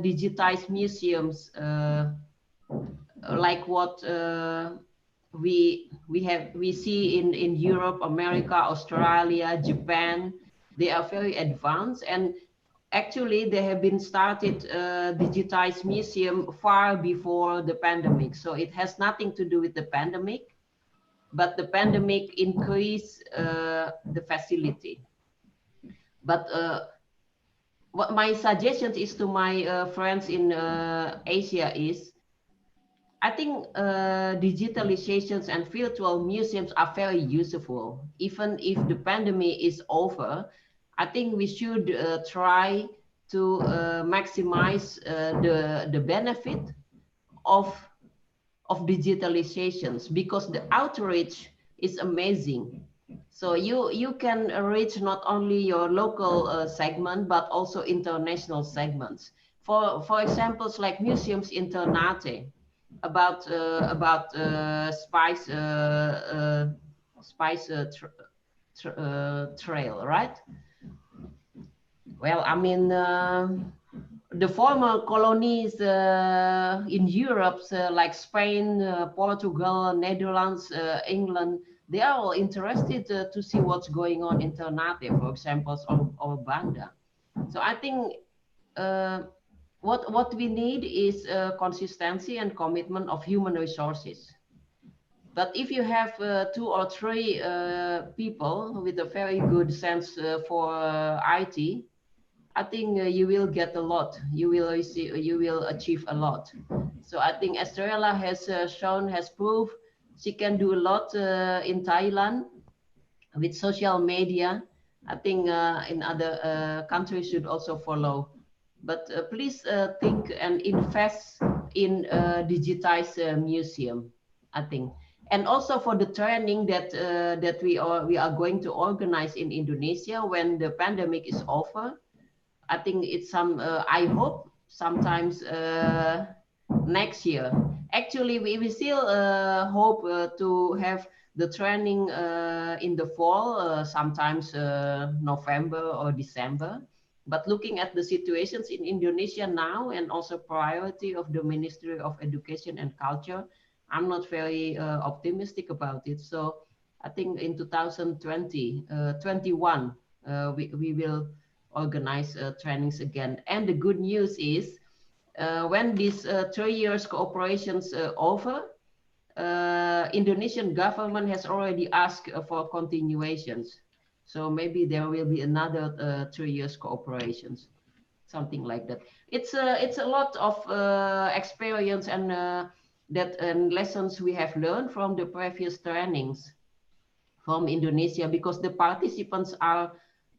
I: digitized museums like what we see in Europe, America, Australia, Japan. They are very advanced, and actually they have been started digitized museum far before the pandemic. So it has nothing to do with the pandemic, but the pandemic increased the facility. But what my suggestion is to my friends in Asia is, I think digitalizations and virtual museums are very useful. Even if the pandemic is over, I think we should try to maximize the benefit of digitalizations, because the outreach is amazing. So you can reach not only your local segment, but also international segments. For examples like museums in Ternate, about spice trail, right? Well, I mean, the former colonies in Europe, like Spain, Portugal, Netherlands, England, they are all interested to see what's going on in Ternate, for example, or Banda. So I think what we need is consistency and commitment of human resources. But if you have 2 or 3 people with a very good sense for IT, I think you will get a lot. You will achieve a lot. So I think Estrella has proved she can do a lot in Thailand with social media. I think in other countries should also follow. But please think and invest in digitized museum, I think. And also for the training that we are going to organize in Indonesia when the pandemic is over. I think it's I hope sometimes next year. Actually, we still hope to have the training in the fall, sometimes November or December. But looking at the situations in Indonesia now and also priority of the Ministry of Education and Culture, I'm not very optimistic about it. So I think in 2020, 21, we will organize trainings again. And the good news is when these 3 years cooperations over, Indonesian government has already asked for continuations. So maybe there will be another 3 years cooperations, something like that. It's a lot of experience and lessons we have learned from the previous trainings from Indonesia, because the participants are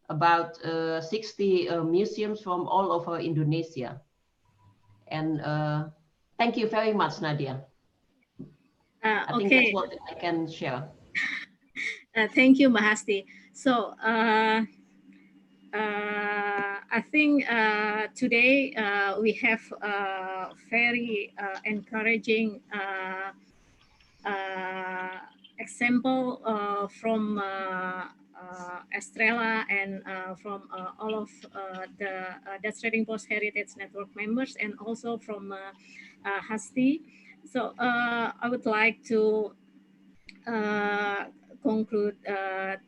I: about 60 museums from all over Indonesia. And thank you very much, Nadia. I think that's what I can share.
C: Thank you, Mahasti. So I think today we have very encouraging example from Estrella and from all of the Dutch Trading Post Heritage Network members, and also from Hasti. So I would like to conclude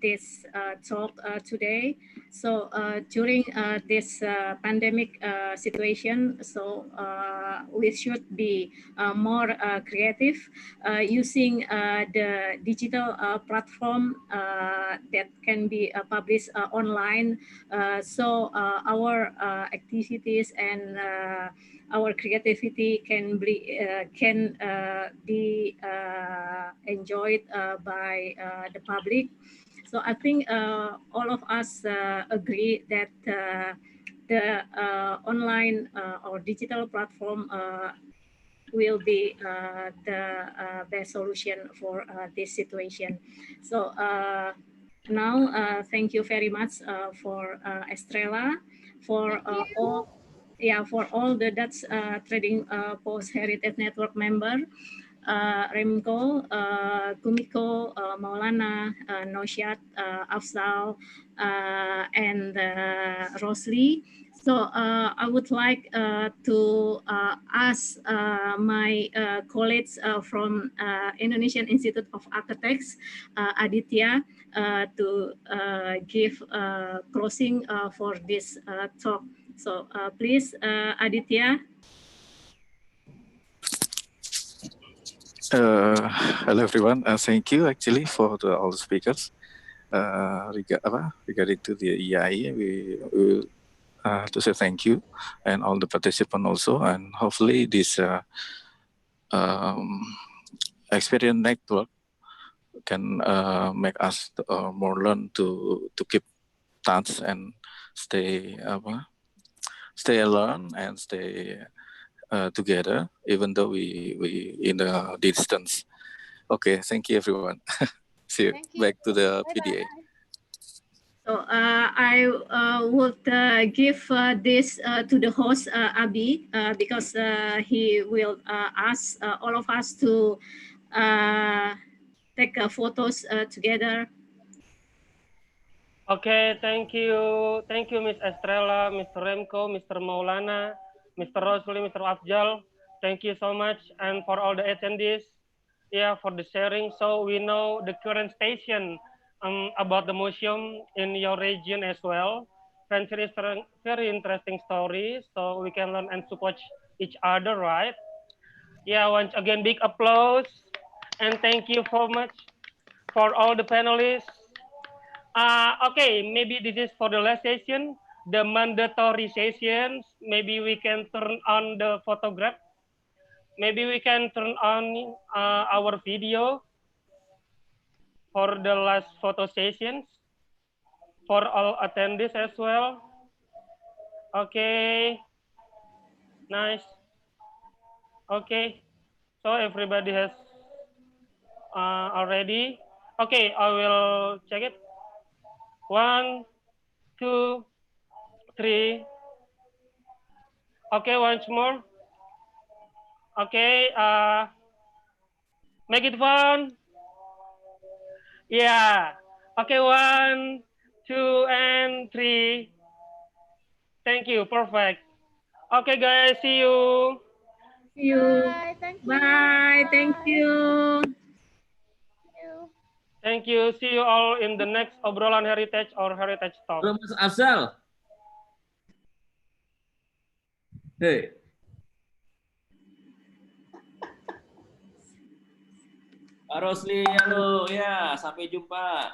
C: this talk today. So during this pandemic situation, so we should be more creative using the digital platform that can be published online. So our activities and our creativity can be enjoyed by the public. So I think all of us agree that the online or digital platform will be the best solution for this situation. So now, thank you very much for Estrella, for all the Dutch Trading Post Heritage Network member, Remco, Kumiko, Maulana, Noshat, Afzal, and Rosli. So I would like to ask my colleagues from Indonesian Institute of Architects, Aditya, to give closing for this talk. So please, Aditya.
G: Hello everyone. Thank you actually for all the speakers. Regarding to the EI, we will
J: to say thank you, and all the participants also, and hopefully this experience network can make us more learn to keep touch and stay alone and stay together, even though we in a distance. Okay, thank you everyone. See you.
B: Thank you.
J: Back to the
B: Bye
J: PDA.
B: bye.
C: So I would give this to the host, Abi, because he will ask all of us to take photos together.
A: Okay, thank you, Miss Estrella, Mr. Remco, Mr. Maulana, Mr. Rosli, Mr. Afjal. Thank you so much, and for all the attendees, yeah, for the sharing. So we know the current station about the museum in your region as well. Very interesting story. So we can learn and support each other, right? Yeah, once again, big applause, and thank you so much for all the panelists. Okay, maybe this is for the last session, the mandatory sessions. Maybe we can turn on the photograph. Maybe we can turn on our video for the last photo sessions for all attendees as well. Okay, nice. Okay, so everybody has already. Okay, I will check it. 1, 2, 3. Okay, once more. Okay, make it fun. Yeah. Okay, 1, 2, and 3. Thank you. Perfect. Okay, guys. See you.
C: See you.
B: Bye. Thank you.
C: Bye. Thank
B: Bye.
C: you.
B: Thank you.
A: Thank you. See you all in the next Obrolan Heritage or Heritage Talk.
K: Halo Mas Afzal. Hei. Pak Rosli, halo. Ya, sampai jumpa.